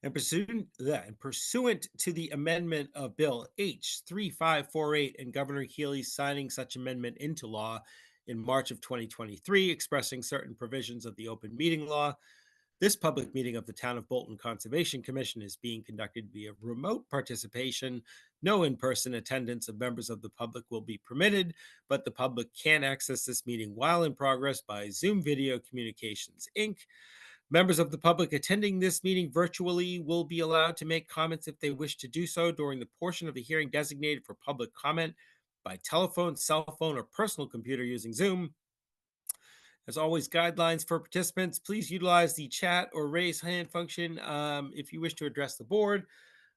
And pursuant to the amendment of Bill H 3548 and Governor Healy signing such amendment into law in March of 2023, expressing certain provisions of the open meeting law, this public meeting of the Town of Bolton Conservation Commission is being conducted via remote participation. No in person attendance of members of the public will be permitted, but the public can access this meeting while in progress by Zoom Video Communications Inc. Members of the public attending this meeting virtually will be allowed to make comments if they wish to do so during the portion of the hearing designated for public comment by telephone, cell phone, or personal computer using Zoom. As always, guidelines for participants, please utilize the chat or raise hand function if you wish to address the board.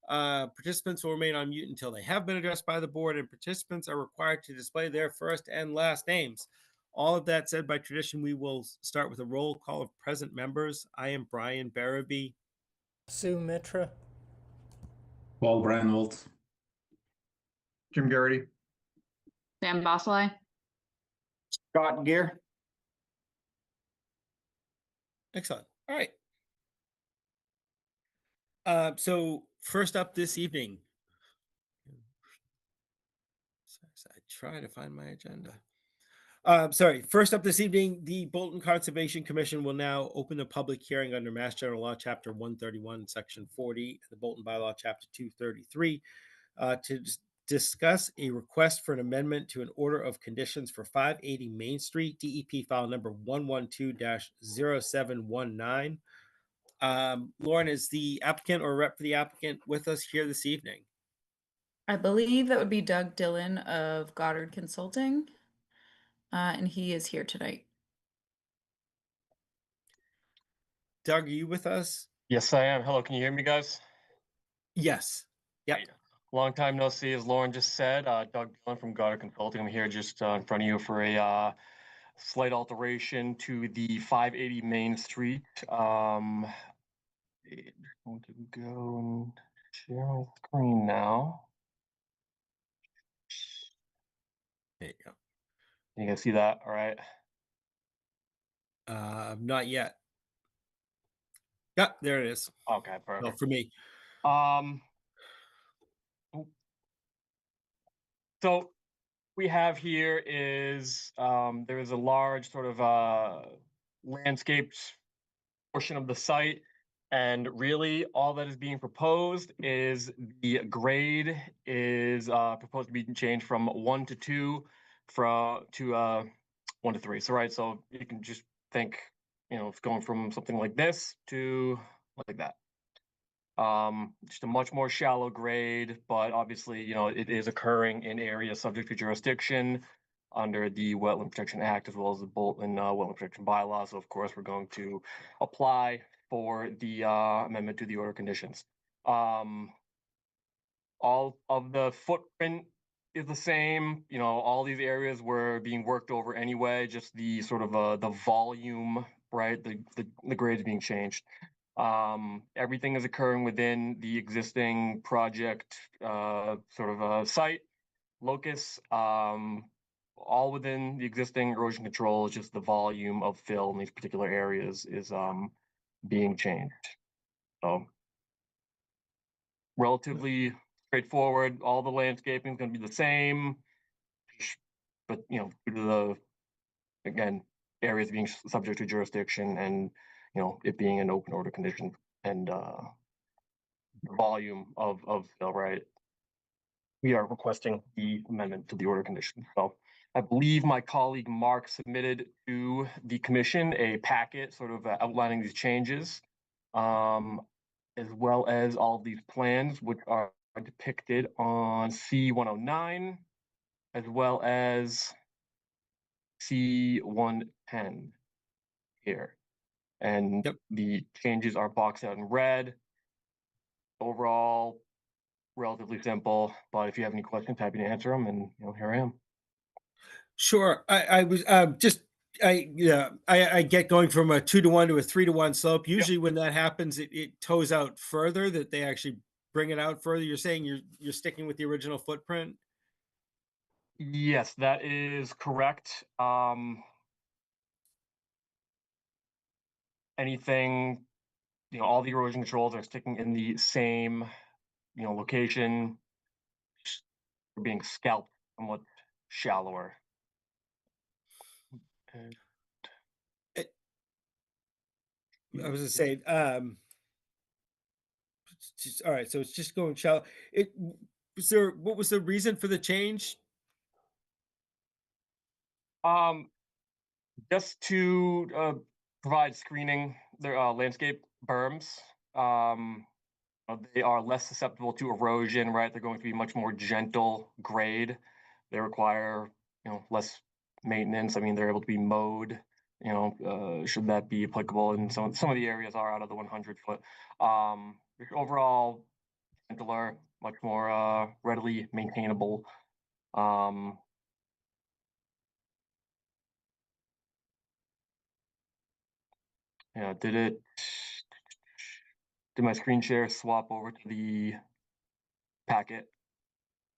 Participants will remain on mute until they have been addressed by the board, and participants are required to display their first and last names. All of that said, by tradition, we will start with a roll call of present members. I am Brian Barabee. Sue Mitra. Paul Brandwold. Jim Garrity. Sam Bosley. Scott Gear. Excellent. All right. So first up this evening, I try to find my agenda. First up this evening, the Bolton Conservation Commission will now open a public hearing under Mass General Law, Chapter 131, Section 40, the Bolton Bylaw, Chapter 233, to discuss a request for an amendment to an order of conditions for 580 Main Street, DEP file number 112-0719. Lauren, is the applicant or rep for the applicant with us here this evening? I believe that would be Doug Dillon of Goddard Consulting, and he is here tonight. Doug, are you with us? Yes, I am. Hello, can you hear me, guys? Yes. Yep. Great. Long time no see, as Lauren just said. Doug Dillon from Goddard Consulting. I'm here just in front of you for a slight alteration to the 580 Main Street. I'm going to go and share my screen now. There you go. You can see that, all right? Not yet. Yeah, there it is. Okay, Well, perfect. for me. So we have here is there is a large sort of landscaped portion of the site, and really all that is being proposed is the grade is proposed to be changed from 1 to 2 to 1 to 3. So right, so you can just think, it's going from something like this to like that. Just a much more shallow grade, but obviously, it is occurring in areas subject to jurisdiction under the Wetland Protection Act as well as the Bolton Wetland Protection Bylaw. So of course, we're going to apply for the amendment to the order conditions. All of the footprint is the same. All these areas were being worked over anyway. Just the sort of the volume, right? The grades being changed. Everything is occurring within the existing project site locus, all within the existing erosion control. It's just the volume of fill in these particular areas is being changed. So relatively straightforward. All the landscaping is going to be the same, but due to the, again, areas being subject to jurisdiction and it being an open order condition and volume of fill, right? We are requesting the amendment to the order condition. So I believe my colleague Mark submitted to the commission a packet sort of outlining these changes, as well as all of these plans, which are depicted on C109, as well as C110 here. And Yep. The changes are boxed out in red. Overall, relatively simple, but if you have any questions, happy to answer them. And here I am. Sure. I was I get going from a 2-to-1 to a 3-to-1 slope. Usually when that happens, it toes out further, that they actually bring it out further. You're saying you're sticking with the original footprint? Yes, that is correct. Anything all the erosion controls are sticking in the same, location. Just We're being scalped somewhat shallower. And I was just saying, all right, so it's just going shallow. What was the reason for the change? Just to provide screening, their landscape berms. They are less susceptible to erosion, right? They're going to be much more gentle grade. They require, less maintenance. I mean, they're able to be mowed, should that be applicable. And some of the areas are out of the 100-foot. Overall, gentler, much more readily maintainable. Yeah, did my screen share swap over to the packet?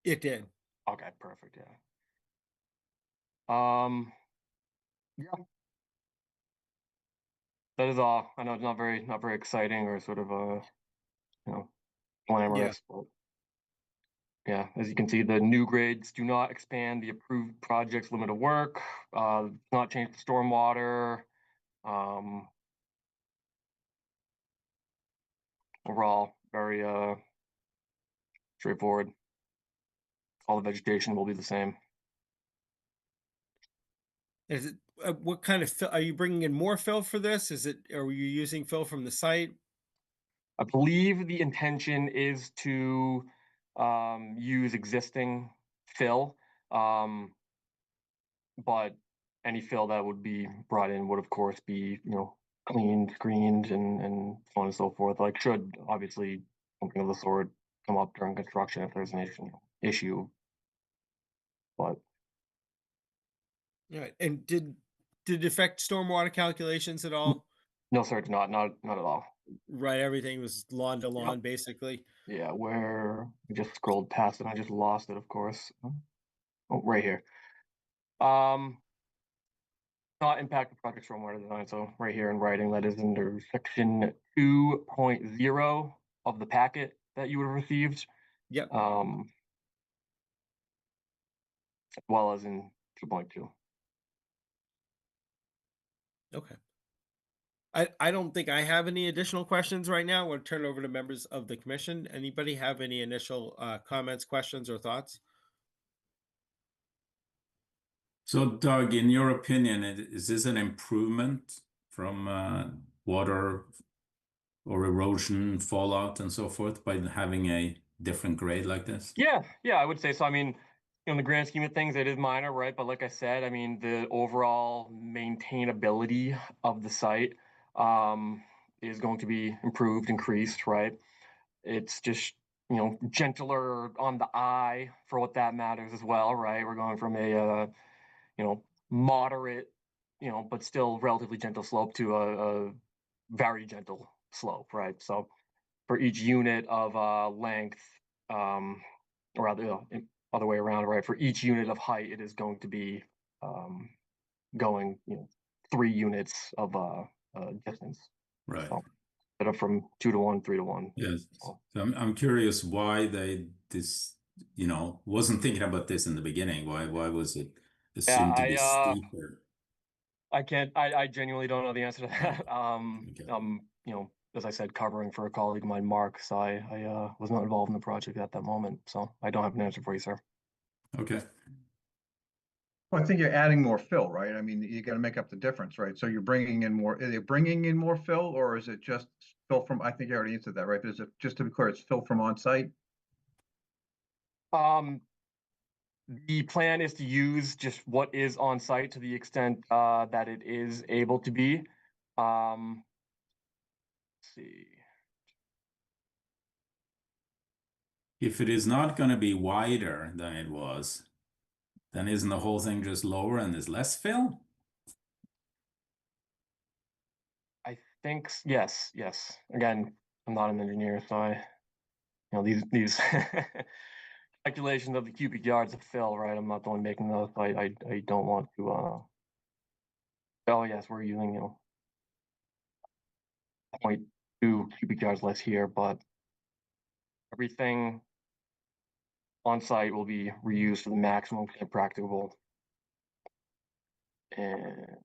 It did. Okay, perfect. Yeah. Yeah. That is all. I know it's not very exciting or sort of glamorous, but yeah, as you can see, the new grades do not expand the approved project's limit of work. Not change the stormwater. Overall, very straightforward. All the vegetation will be the same. Is it what kind of fill are you bringing in more fill for this? Are you using fill from the site? I believe the intention is to use existing fill, but any fill that would be brought in would, of course, be cleaned, screened, and so on and so forth. Like, should obviously something of the sort come up during construction if there's an issue. But All right. And did it affect stormwater calculations at all? no, sir, not at all. Right, everything was lawn to lawn, basically. Yeah, where I just scrolled past it, I just lost it, of course. Oh, right here. Not impact the project stormwater design. So right here in writing, that is under section 2.0 of the packet that you would have received. Yep. As well as in 2.2. Okay. I don't think I have any additional questions right now. I want to turn it over to members of the commission. Anybody have any initial comments, questions, or thoughts? So, Doug, in your opinion, is this an improvement from water or erosion, fallout, and so forth by having a different grade like this? Yeah, I would say so. I mean, in the grand scheme of things, it is minor, right? But like I said, I mean, the overall maintainability of the site is going to be improved, increased, right? It's just gentler on the eye for what that matters as well, right? We're going from a moderate, but still relatively gentle slope to a very gentle slope, right? So for each unit of length, or rather other way around, right? For each unit of height, it is going to be going 3 units of distance. Right. So, instead of from 2 to 1, 3 to 1. Yes. So I'm curious why wasn't thinking about this in the beginning. Why was it assumed to be steeper? I genuinely don't know the answer to that. Okay. As I said, covering for a colleague of mine, Mark, so I was not involved in the project at that moment, so I don't have an answer for you, sir. Okay. Well, I think you're adding more fill, right? I mean, you got to make up the difference, right? So you're bringing in more, are they bringing in more fill, or is it just fill from, I think you already answered that, right? But is it, just to be clear, it's fill from on site? The plan is to use just what is on site to the extent that it is able to be. Let's see. If it is not going to be wider than it was, then isn't the whole thing just lower and there's less fill? I think yes. Again, I'm not an engineer, so these calculations of the cubic yards of fill, right? I'm not the one making those. I don't want to. Oh yes, we're using 2 cubic yards less here, but everything on site will be reused to the maximum extent practicable. And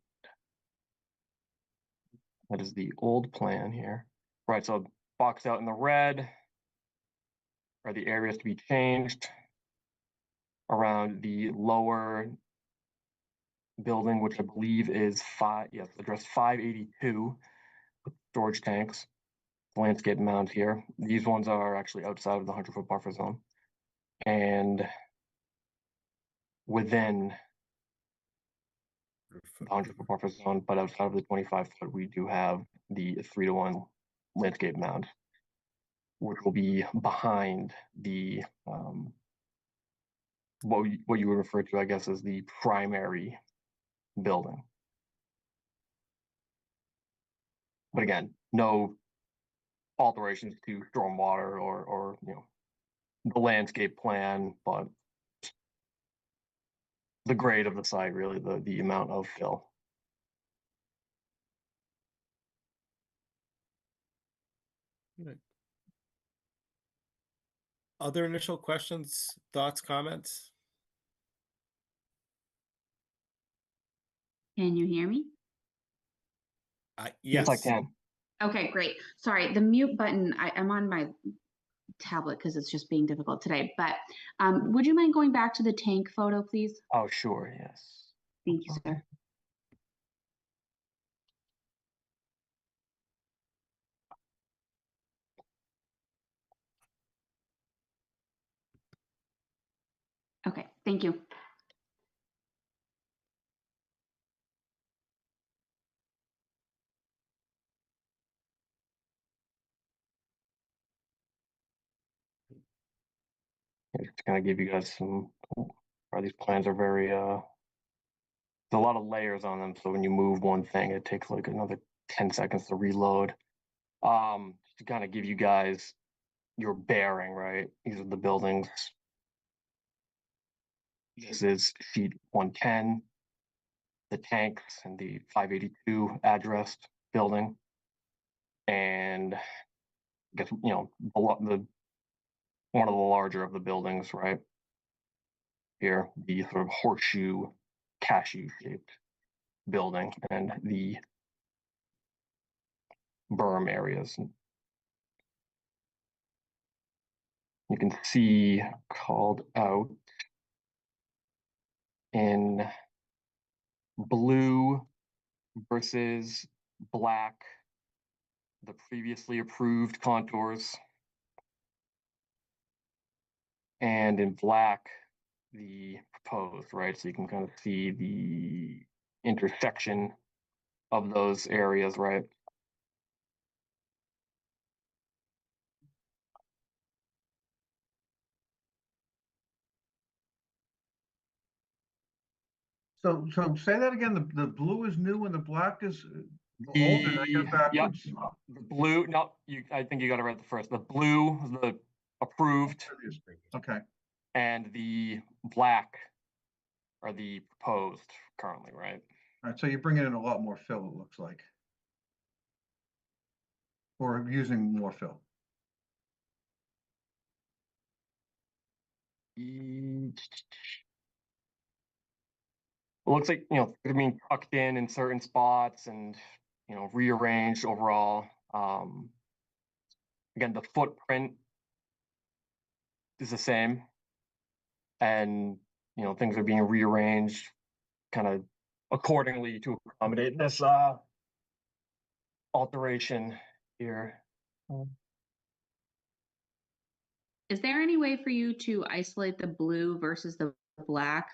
that is the old plan here. Right, so boxed out in the red are the areas to be changed around the lower building, which I believe is address 582, storage tanks, landscape mounds here. These ones are actually outside of the 100-foot buffer zone. And within the 100-foot buffer zone, but outside of the 25-foot, we do have the 3-to-1 landscape mound, which will be behind the what you would refer to, I guess, as the primary building. But again, no alterations to stormwater or the landscape plan, but the grade of the site, really the amount of fill. Good. Other initial questions, thoughts, comments? Can you hear me? Yes, I Yes. can. Okay, great. Sorry, the mute button, I'm on my tablet because it's just being difficult today, but would you mind going back to the tank photo, please? Oh, sure, yes. Thank you, sir. Okay, thank you. Just kind of give you guys some, these plans are very, there's a lot of layers on them. So when you move one thing, it takes like another 10 seconds to reload. To kind of give you guys your bearing, right? These are the buildings. This is sheet 110, the tanks and the 582 addressed building. And I guess, the one of the larger of the buildings, right? Here, the sort of horseshoe cashew shaped building and the berm areas. You can see called out in blue versus black, the previously approved contours, and in black, the proposed, right? So you can kind of see the intersection of those areas, right? So say that again, the blue is new and the black is old, and I got Yep, backwards? the blue, no, I think you got it right the first. The blue, the approved, Okay, and the black are the proposed currently, right? all right, so you're bringing in a lot more fill, it looks like. Or using more fill. It looks like, they're being tucked in certain spots and, rearranged overall. Again, the footprint is the same. And, things are being rearranged kind of accordingly to accommodate this alteration here. Is there any way for you to isolate the blue versus the black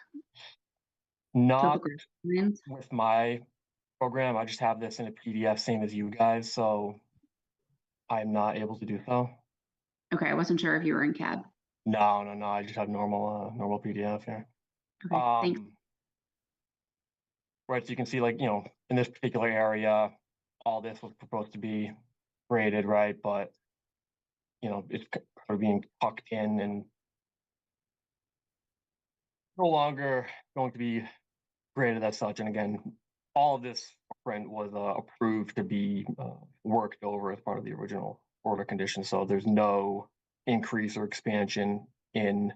Not topographic lines? with my program. I just have this in a PDF, same as you guys, so I'm not able to do so. Okay, I wasn't sure if you were in CAD. No, I just have normal PDF here. Okay, thanks. Right, so you can see, like, in this particular area, all this was proposed to be graded, right? But, it's kind of being tucked in and no longer going to be graded as such. And again, all of this footprint was approved to be worked over as part of the original order condition. So there's no increase or expansion in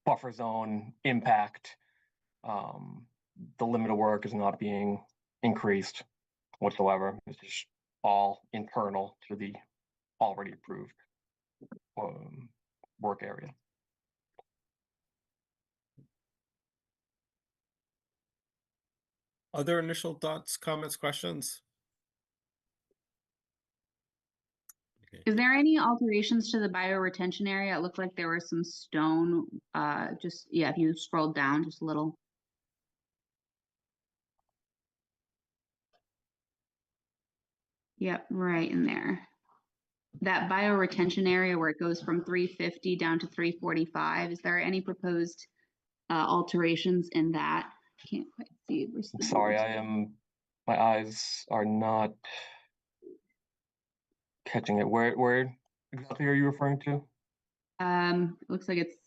buffer zone impact. The limit of work is not being increased whatsoever. It's just all internal to the already approved work area. Other initial thoughts, comments, questions? Is there any alterations to the bioretention area? It looked like there was some stone, just, yeah, if you scroll down just a little. Yep, right in there. That bioretention area where it goes from 350 down to 345, is there any proposed alterations in that? Can't quite see. Where's the Sorry, board? my eyes are not catching it. Where exactly are you referring to? It looks like it's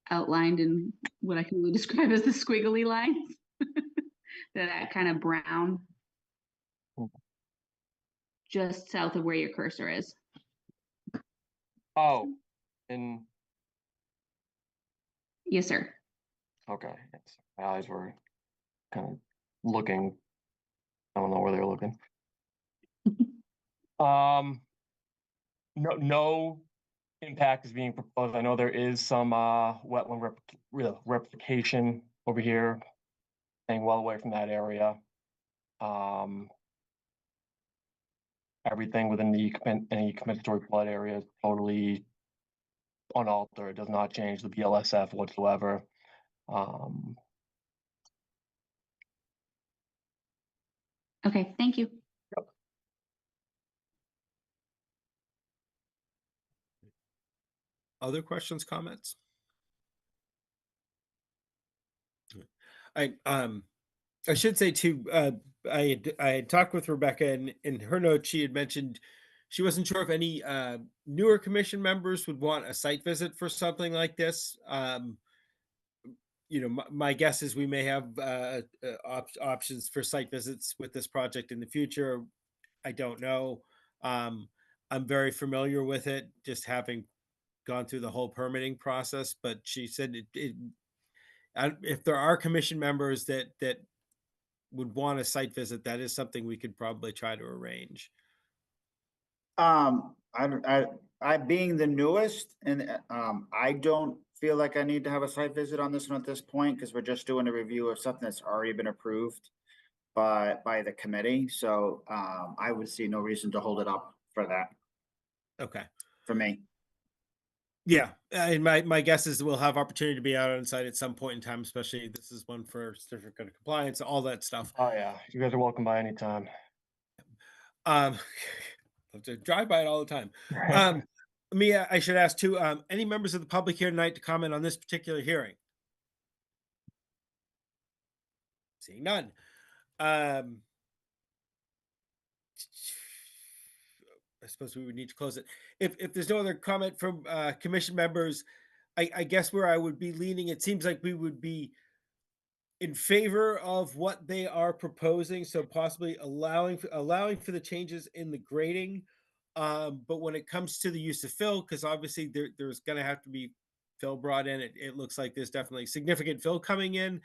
outlined in what I can only describe as the squiggly lines. That kind of brown. Just south of where your cursor is. Oh, in Yes, sir. okay. Yes. My eyes were kind of looking. I don't know where they're looking. No impact is being proposed. I know there is some wetland replication over here, staying well away from that area. Everything within the any compensatory flood area is totally unaltered. It does not change the BLSF whatsoever. Okay, thank you. Other questions, comments? I should say too, I had talked with Rebecca, and in her note she had mentioned she wasn't sure if any newer commission members would want a site visit for something like this. You know, my guess is we may have options for site visits with this project in the future. I don't know. I'm very familiar with it, just having gone through the whole permitting process. But she said if there are commission members that would want a site visit, that is something we could probably try to arrange. I being the newest, and I don't feel like I need to have a site visit on this one at this point, because we're just doing a review of something that's already been approved by the committee. So I would see no reason to hold it up for that, Okay. for me. Yeah, and my guess is we'll have opportunity to be out on site at some point in time, especially this is one for certificate of compliance, all that stuff. Oh yeah, you guys are welcome by any time. Love to drive by it all the time. Mia, I should ask too, any members of the public here tonight to comment on this particular hearing? Seeing none. I suppose we would need to close it. If there's no other comment from commission members, I guess where I would be leaning, it seems like we would be in favor of what they are proposing, so possibly allowing for the changes in the grading. But when it comes to the use of fill, because obviously there's going to have to be fill brought in, it looks like there's definitely significant fill coming in.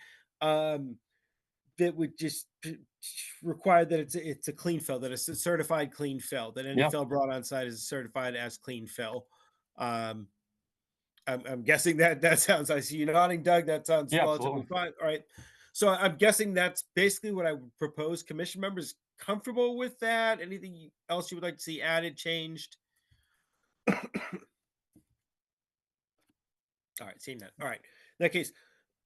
That would just require that it's a clean fill, that it's a certified clean fill, that any Yeah. fill brought on site is certified as clean fill. I'm guessing that sounds, I see you nodding, Doug, that sounds Yeah, relatively absolutely. fine. All right. So I'm guessing that's basically what I would propose. Commission members comfortable with that? Anything else you would like to see added, changed? All right, seeing that. All right. In that case,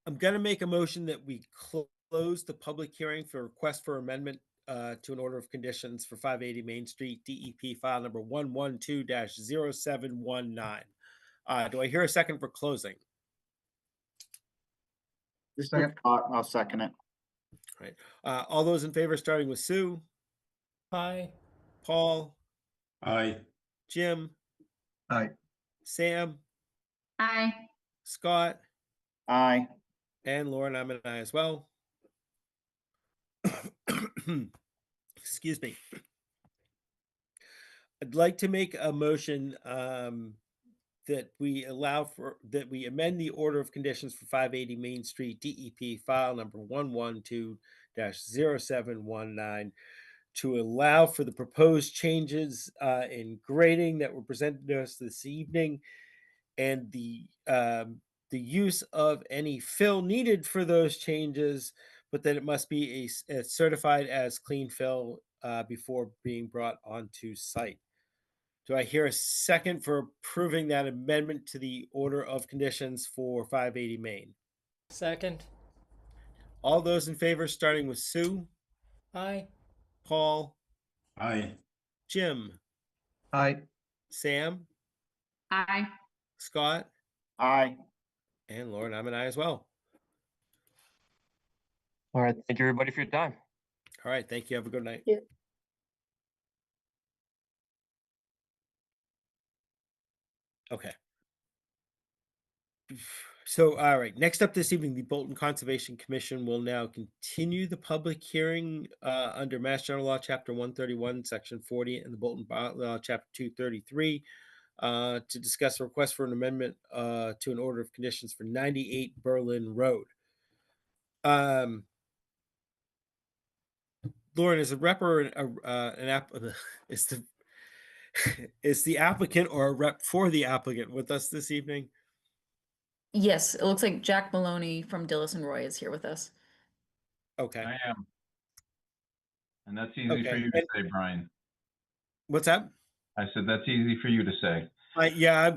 I'm going to make a motion that we close the public hearing for request for amendment to an order of conditions for 580 Main Street, DEP file number 112-0719. Do I hear a second for closing? Second. I'll second it. All right. All those in favor, starting with Sue, Aye. Paul, Aye. Jim, Aye. Sam, Aye. Scott, Aye. and Lauren. I'm an aye as well. excuse me. I'd like to make a motion that we amend the order of conditions for 580 Main Street DEP file number 112-0719 to allow for the proposed changes in grading that were presented to us this evening, and the use of any fill needed for those changes, but that it must be certified as clean fill before being brought onto site. Do I hear a second for approving that amendment to the order of conditions for 580 Main? Second. All those in favor, starting with Sue, Aye. Paul, Aye. Jim, Aye. Sam, Aye. Scott, Aye. and Lauren. I'm an aye as well. All right. Thank you, everybody, for your time. All right. Thank you. Have a good night. Yeah. Okay. So, all right. Next up this evening, the Bolton Conservation Commission will now continue the public hearing under Mass General Law, Chapter 131, Section 40, and the Bolton Bylaw, Chapter 233, to discuss a request for an amendment to an order of conditions for 98 Berlin Road. Lauren, is a rep or an app? Is the applicant or a rep for the applicant with us this evening? Yes, it looks like Jack Maloney from Dillis and Roy is here with us. Okay. I am. And that's easy Okay. for you to say, Brian. What's that? I said, that's easy for you to say. Yeah,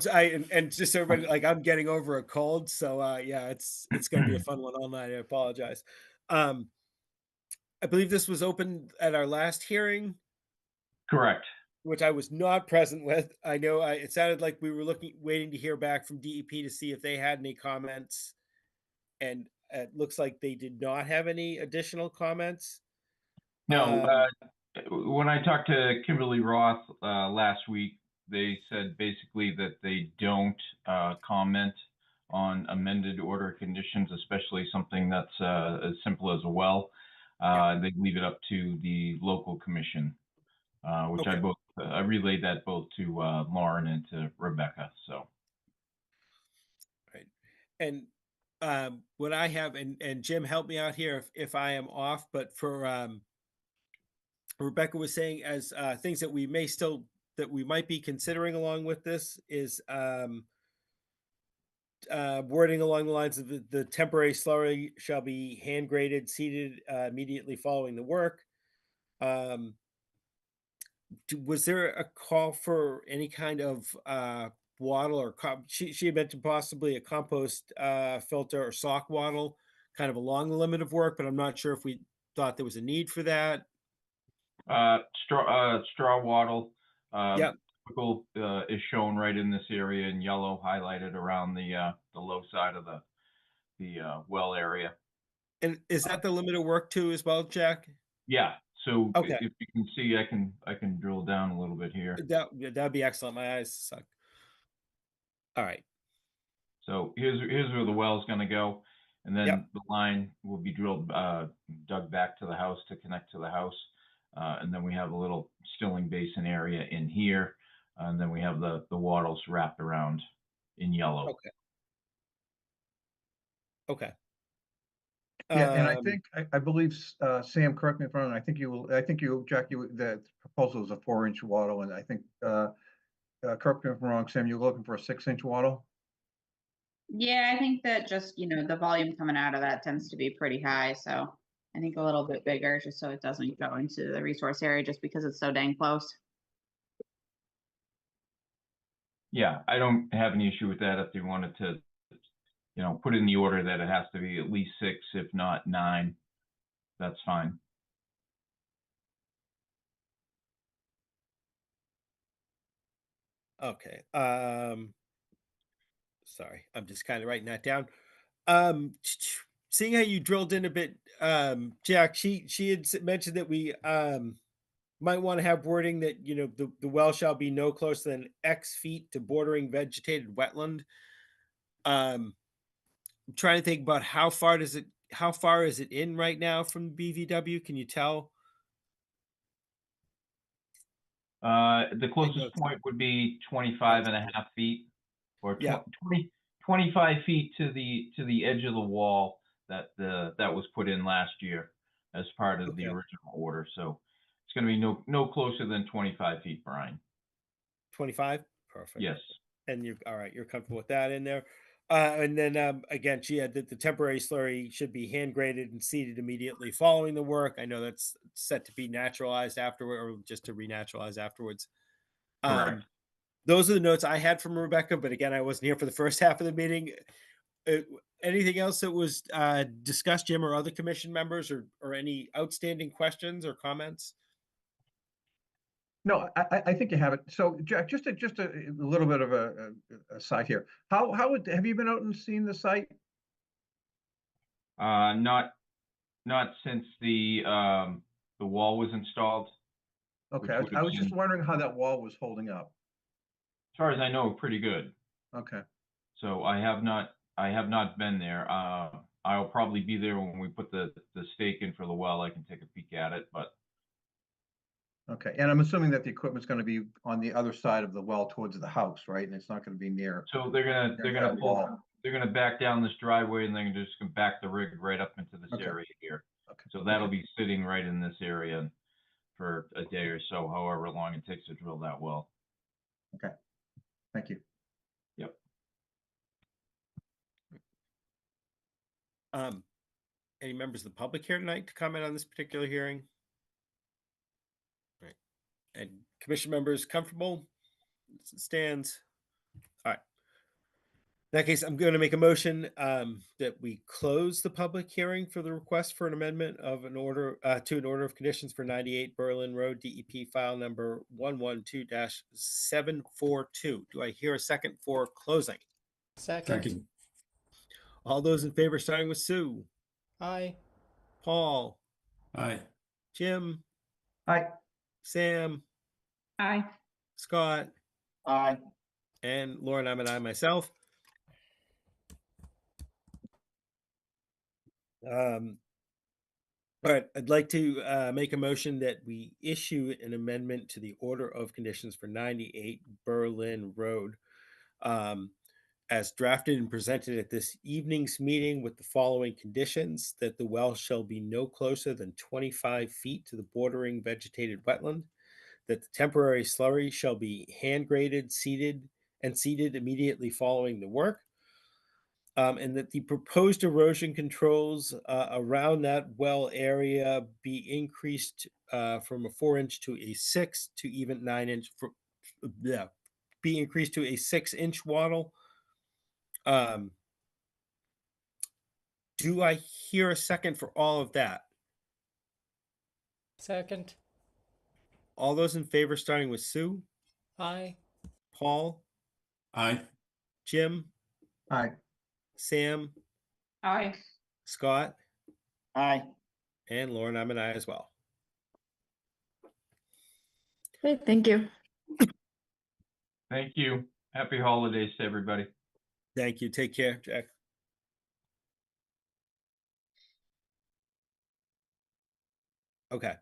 and just so everybody, like, I'm getting over a cold, so yeah, it's gonna be a fun one all night. I apologize. I believe this was open at our last hearing, Correct. which I was not present with. I know it sounded like we were waiting to hear back from DEP to see if they had any comments, and it looks like they did not have any additional comments. No, when I talked to Kimberly Roth last week, they said basically that they don't comment on amended order conditions, especially something that's as simple as a well. They leave it up to the local commission, which Okay. I relayed that both to Lauren and to Rebecca. So, Right. And what I have, and Jim, help me out here if I am off, but for Rebecca was saying as things that we might be considering along with this is wording along the lines of the temporary slurry shall be hand graded, seeded immediately following the work. Was there a call for any kind of wattle or she had mentioned possibly a compost filter or sock wattle kind of along the limit of work, but I'm not sure if we thought there was a need for that. straw wattle. Yep. Typical is shown right in this area in yellow, highlighted around the low side of the well area. And is that the limit of work too as well, Jack? Yeah. So Okay. if you can see, I can drill down a little bit here. That'd be excellent. My eyes suck. All right. So here's where the well is going to go, and then Yep. the line will be drilled, dug back to the house to connect to the house, and then we have a little stilling basin area in here, and then we have the wattles wrapped around in yellow. Okay. Okay. Yeah, and I think, I believe, Sam, correct me if I'm wrong, Jack, the proposal is a 4-inch wattle, and I think, correct me if I'm wrong, Sam, you're looking for a 6-inch wattle? Yeah, I think that just, the volume coming out of that tends to be pretty high, so I think a little bit bigger, just so it doesn't go into the resource area, just because it's so dang close. Yeah, I don't have any issue with that if they wanted to, put in the order that it has to be at least 6, if not 9. That's fine. Okay. Sorry, I'm just kind of writing that down. Seeing how you drilled in a bit, Jack, she had mentioned that we might want to have wording that the well shall be no closer than X feet to bordering vegetated wetland. I'm trying to think about how far is it in right now from BVW? Can you tell? The closest point would be 25 and a half feet, or Yeah. 25 feet to the edge of the wall that was put in last year as part of the Okay. original order. So it's going to be no closer than 25 feet, Brian. 25? Perfect. Yes. And you're all right, you're comfortable with that in there. And then again, she had the temporary slurry should be hand graded and seeded immediately following the work. I know that's set to be naturalized afterward, or just to renaturalize afterwards. Correct. Those are the notes I had from Rebecca, but again, I wasn't here for the first half of the meeting. Anything else that was discussed, Jim, or other commission members, or any outstanding questions or comments? No, I think you have it. So Jack, just a little bit of a side here. How have you been out and seen the site? Not since the wall was installed. Okay, Which would I have was just been- wondering how that wall was holding up. As far as I know, pretty good. Okay, So I have not been there. I'll probably be there when we put the stake in for the well. I can take a peek at it, but okay. And I'm assuming that the equipment's going to be on the other side of the well towards the house, right? And it's not going to be near. so they're gonna that pull, wall. they're gonna back down this driveway and they're just gonna back the rig right up into this Okay. area here. Okay. So that'll be sitting right in this area for a day or so, however long it takes to drill that well. Thank you. Yep. Any members of the public here tonight to comment on this particular hearing? Right. And commission members comfortable? As it stands. All right. In that case, I'm going to make a motion that we close the public hearing for the request for an amendment of an order to an order of conditions for 98 Berlin Road, DEP file number 112-742. Do I hear a second for closing? Second. All those in favor, starting with Sue, Aye. Paul, Aye. Jim, Hi. Sam, Aye. Scott, Aye. and Lauren. I'm an I myself. All right, I'd like to make a motion that we issue an amendment to the order of conditions for 98 Berlin Road, as drafted and presented at this evening's meeting, with the following conditions: that the well shall be no closer than 25 feet to the bordering vegetated wetland, that the temporary slurry shall be hand graded, seeded immediately following the work, and that the proposed erosion controls around that well area be increased from a 4-inch to a 6 to even 9-inch. Be increased to a 6-inch wattle. Do I hear a second for all of that? Second. All those in favor, starting with Sue, Aye. Paul, Aye. Jim, Hi. Sam, Aye. Scott, Aye. and Lauren. I'm an I as well. Great, thank you. Thank you. Happy holidays to everybody. Thank you. Take care, Jack. Okay.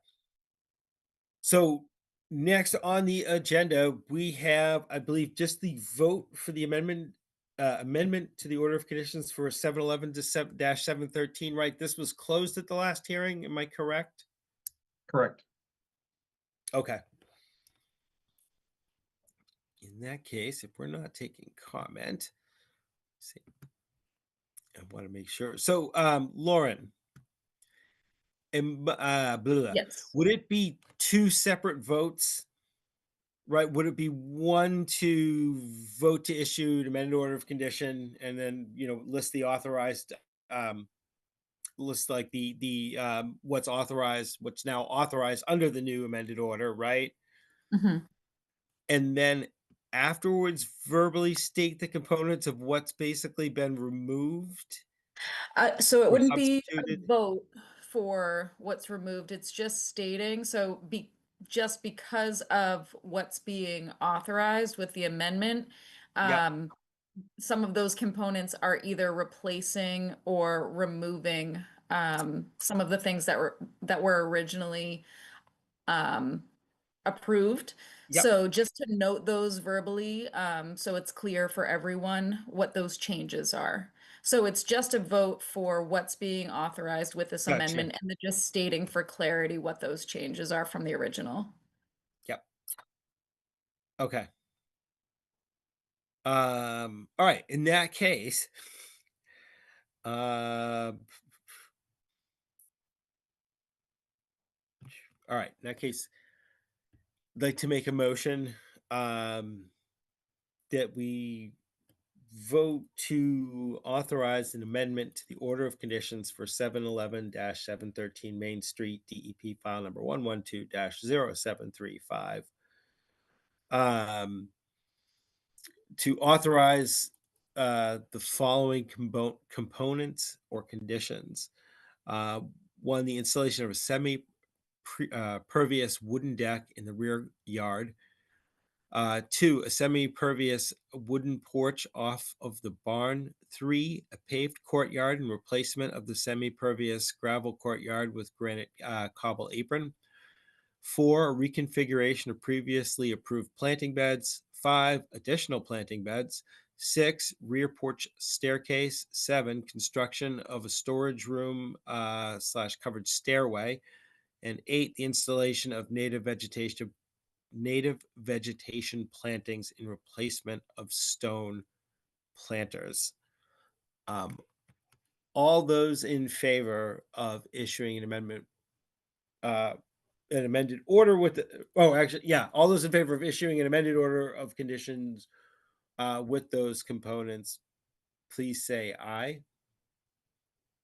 So next on the agenda, we have, I believe, just the vote for the amendment to the order of conditions for 711 to 713, right? This was closed at the last hearing. Am I correct? Correct. Okay. In that case, if we're not taking comment, let's see, I want to make sure. So, Lauren, and Yes. would it be two separate votes? Right? Would it be one to vote to issue an amended order of condition, and then list the authorized, list like the what's now authorized under the new amended order, right? Mhm. And then afterwards verbally state the components of what's basically been removed? So it Or wouldn't be a substituted? vote for what's removed. It's just stating, so just because of what's being authorized with the amendment, Yep. some of those components are either replacing or removing some of the things that were originally approved. Yep. So just to note those verbally, so it's clear for everyone what those changes are. So it's just a vote for what's being authorized with this Gotcha. amendment and then just stating for clarity what those changes are from the original. Yep. Okay. All right. In that case, all right. In that case, I'd like to make a motion that we vote to authorize an amendment to the order of conditions for 711-713 Main Street, DEP file number 112-0735. To authorize the following components or conditions. One, the installation of a semi-pervious wooden deck in the rear yard. Two, a semi-pervious wooden porch off of the barn. Three, a paved courtyard in replacement of the semi-pervious gravel courtyard with granite cobble apron. Four, a reconfiguration of previously approved planting beds. Five, additional planting beds. Six, rear porch staircase. Seven, construction of a storage room / covered stairway. And eight, the installation of native vegetation plantings in replacement of stone planters. All those in favor of issuing an amendment, an amended order with the, all those in favor of issuing an amended order of conditions with those components, please say aye.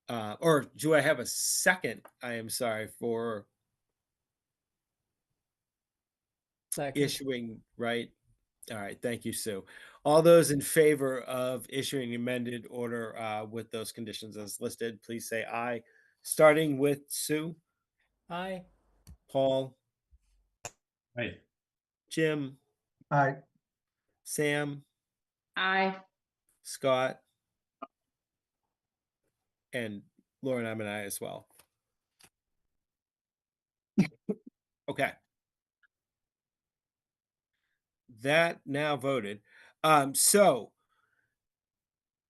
Or do I have a second? I am sorry for Second. issuing, right? All right, thank you, Sue. All those in favor of issuing an amended order with those conditions as listed, please say aye. Starting with Sue, Aye. Paul, Hey, Jim, Aye. Sam, Aye. Scott, and Lauren, I'm an aye as well. Okay. That now voted. So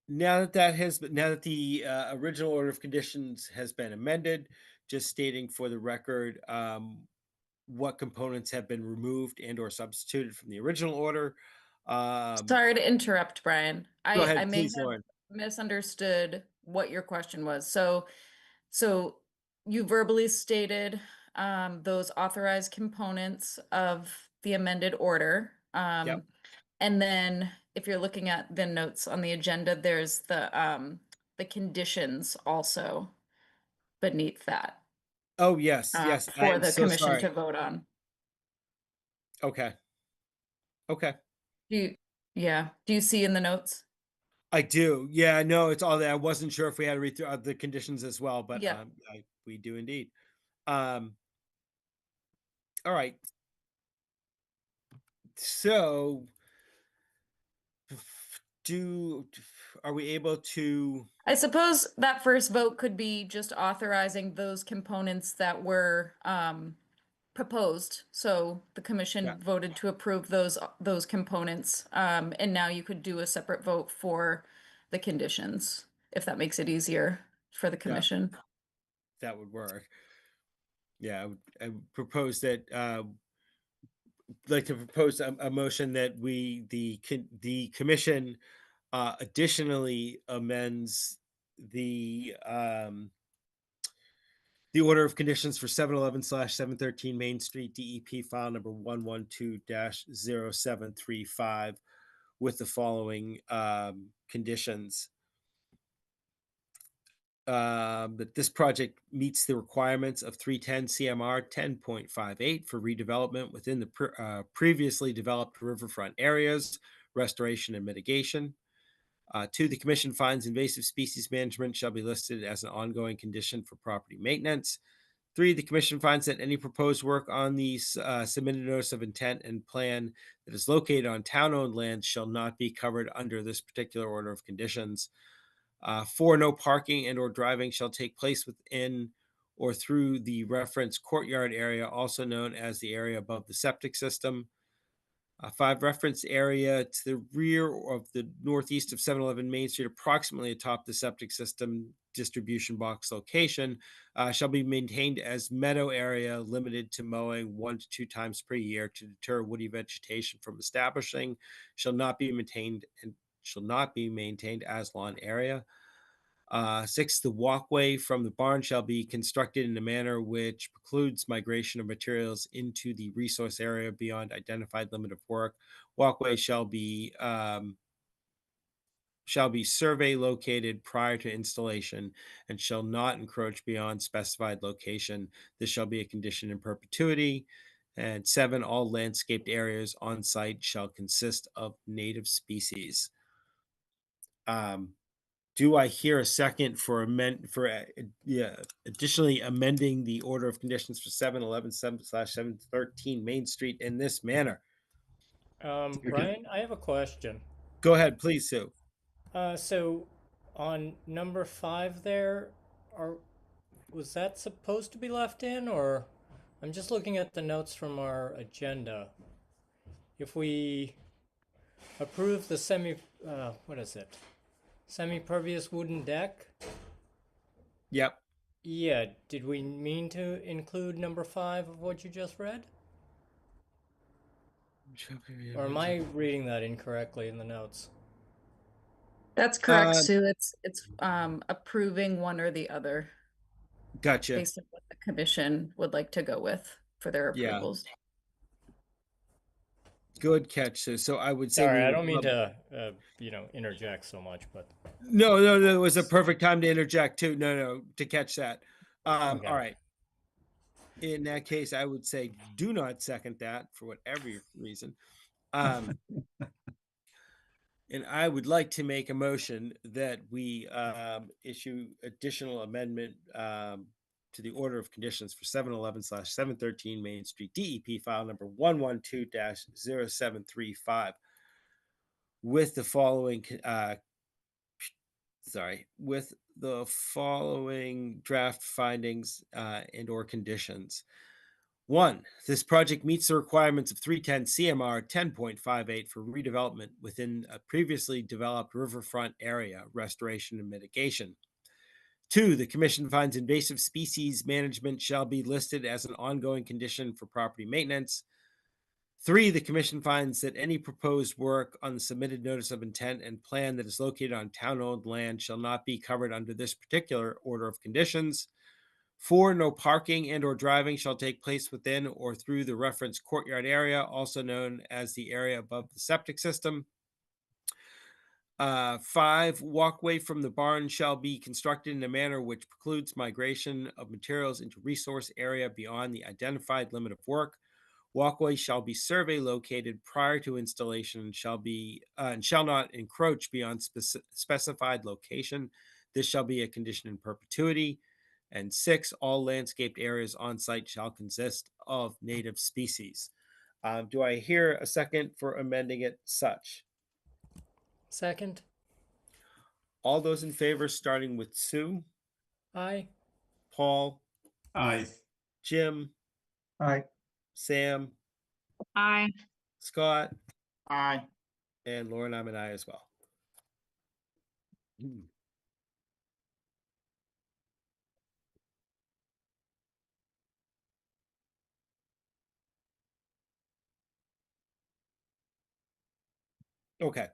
now that the original order of conditions has been amended, just stating for the record what components have been removed and or substituted from the original order. Sorry to interrupt, Brian. Go ahead, I may please, have Lauren. misunderstood what your question was. So you verbally stated those authorized components of the amended order. Yep. And then if you're looking at the notes on the agenda, there's the conditions also beneath that Oh, yes, yes. I for am the so commission sorry. to vote on. Okay. Okay. Do you see in the notes? I do. Yeah, no, it's all that. I wasn't sure if we had to read through the conditions as well, but Yeah. we do indeed. All right. So are we able to? I suppose that first vote could be just authorizing those components that were proposed. So the commission Yeah. voted to approve those components. And now you could do a separate vote for the conditions, if that makes it easier for the commission. That would work. Yeah, I would propose that like to propose a motion that the commission additionally amends the order of conditions for 711/713 Main Street, DEP file number 112-0735 with the following conditions. That this project meets the requirements of 310 CMR 10.58 for redevelopment within the previously developed riverfront areas, restoration and mitigation. Two, the commission finds invasive species management shall be listed as an ongoing condition for property maintenance. Three, the commission finds that any proposed work on the submitted notice of intent and plan that is located on town-owned land shall not be covered under this particular order of conditions. Four, no parking and or driving shall take place within or through the reference courtyard area, also known as the area above the septic system. 5, reference area to the rear of the northeast of 711 Main Street, approximately atop the septic system distribution box location, shall be maintained as meadow area limited to mowing 1 to 2 times per year to deter woody vegetation from establishing, shall not be maintained as lawn area. 6, the walkway from the barn shall be constructed in a manner which precludes migration of materials into the resource area beyond identified limit of work. Walkway shall be survey located prior to installation and shall not encroach beyond specified location. This shall be a condition in perpetuity. And 7, all landscaped areas on site shall consist of native species. Do I hear a second for additionally amending the order of conditions for 711/713 Main Street in this manner? Brian, I have a question. Go ahead, please, Sue. So on number 5 there, was that supposed to be left in, or I'm just looking at the notes from our agenda. If we approve the semi-pervious wooden deck, Yep. yeah, did we mean to include number 5 of what you just read? Or am I reading that incorrectly in the notes? That's correct, Sue. It's approving one or the other Gotcha. based on what the commission would like to go with for their Yeah. approvals. Good catch, Sue. So I would say Sorry, we I would don't mean prob- to, interject so much, but No, it was a perfect time to interject too. No, to catch that. Okay. All right. In that case, I would say do not second that for whatever reason. And I would like to make a motion that we issue additional amendment to the order of conditions for 711/713 Main Street, DEP file number 112-0735 with the following draft findings and or conditions. 1, this project meets the requirements of 310 CMR 10.58 for redevelopment within a previously developed riverfront area, restoration and mitigation. 2, the commission finds invasive species management shall be listed as an ongoing condition for property maintenance. 3, the commission finds that any proposed work on the submitted notice of intent and plan that is located on town-owned land shall not be covered under this particular order of conditions. 4, no parking and or driving shall take place within or through the referenced courtyard area, also known as the area above the septic system. 5, walkway from the barn shall be constructed in a manner which precludes migration of materials into resource area beyond the identified limit of work. Walkway shall be survey located prior to installation and shall not encroach beyond specified location. This shall be a condition in perpetuity. And 6, all landscaped areas on site shall consist of native species. Do I hear a second for amending it such? Second. All those in favor, starting with Sue, Aye. Paul, Aye. Jim, Aye. Sam, Aye. Scott, Aye. and Lauren, I'm an aye as well. Okay.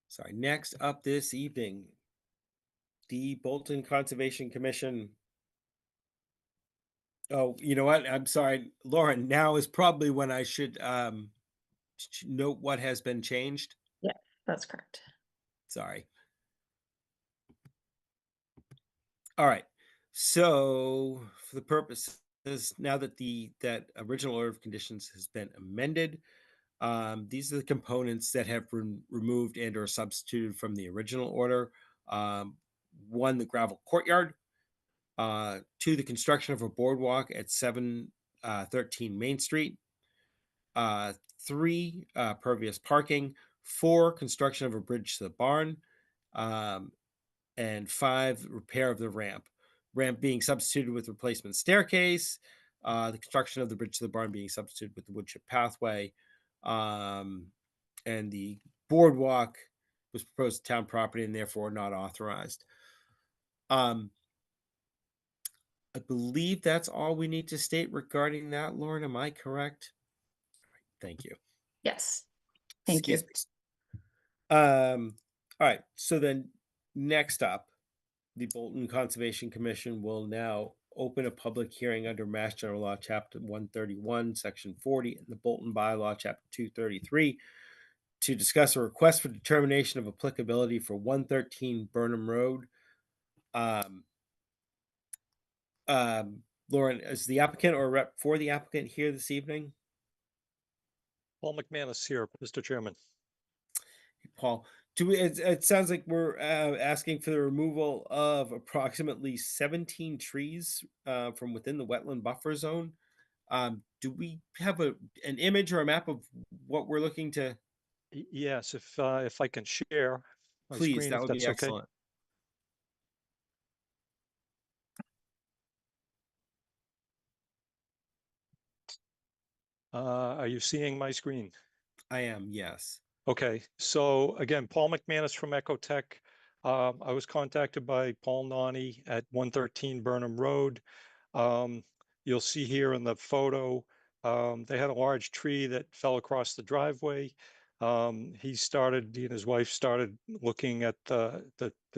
Sorry. Next up this evening, the Bolton Conservation Commission. Oh, you know what? I'm sorry, Lauren. Now is probably when I should note what has been changed. Yeah, that's correct. Sorry. All right. So for the purposes, now that that original order of conditions has been amended, these are the components that have been removed and or substituted from the original order. 1, the gravel courtyard. 2, the construction of a boardwalk at 713 Main Street. 3, pervious parking. 4, construction of a bridge to the barn. And 5, repair of the ramp. Ramp being substituted with replacement staircase. The construction of the bridge to the barn being substituted with the wood chip pathway. And the boardwalk was proposed town property and therefore not authorized. I believe that's all we need to state regarding that, Lauren. Am I correct? Thank you. Yes. Thank you. Excuse me. All right. So then next up, the Bolton Conservation Commission will now open a public hearing under Mass General Law, Chapter 131, Section 40, and the Bolton Bylaw, Chapter 233, to discuss a request for determination of applicability for 113 Burnham Road. Lauren, is the applicant or rep for the applicant here this evening? Paul McManus here, Mr. Chairman. Paul, it sounds like we're asking for the removal of approximately 17 trees from within the wetland buffer zone. Do we have an image or a map of what we're looking to? Yes, if I can share my Please, screen, that if would be that's okay. excellent. Are you seeing my screen? I am, yes. Okay, so again, Paul McManus from Ecotech. I was contacted by Paul Nani at 113 Burnham Road. You'll see here in the photo, they had a large tree that fell across the driveway. He and his wife started looking at the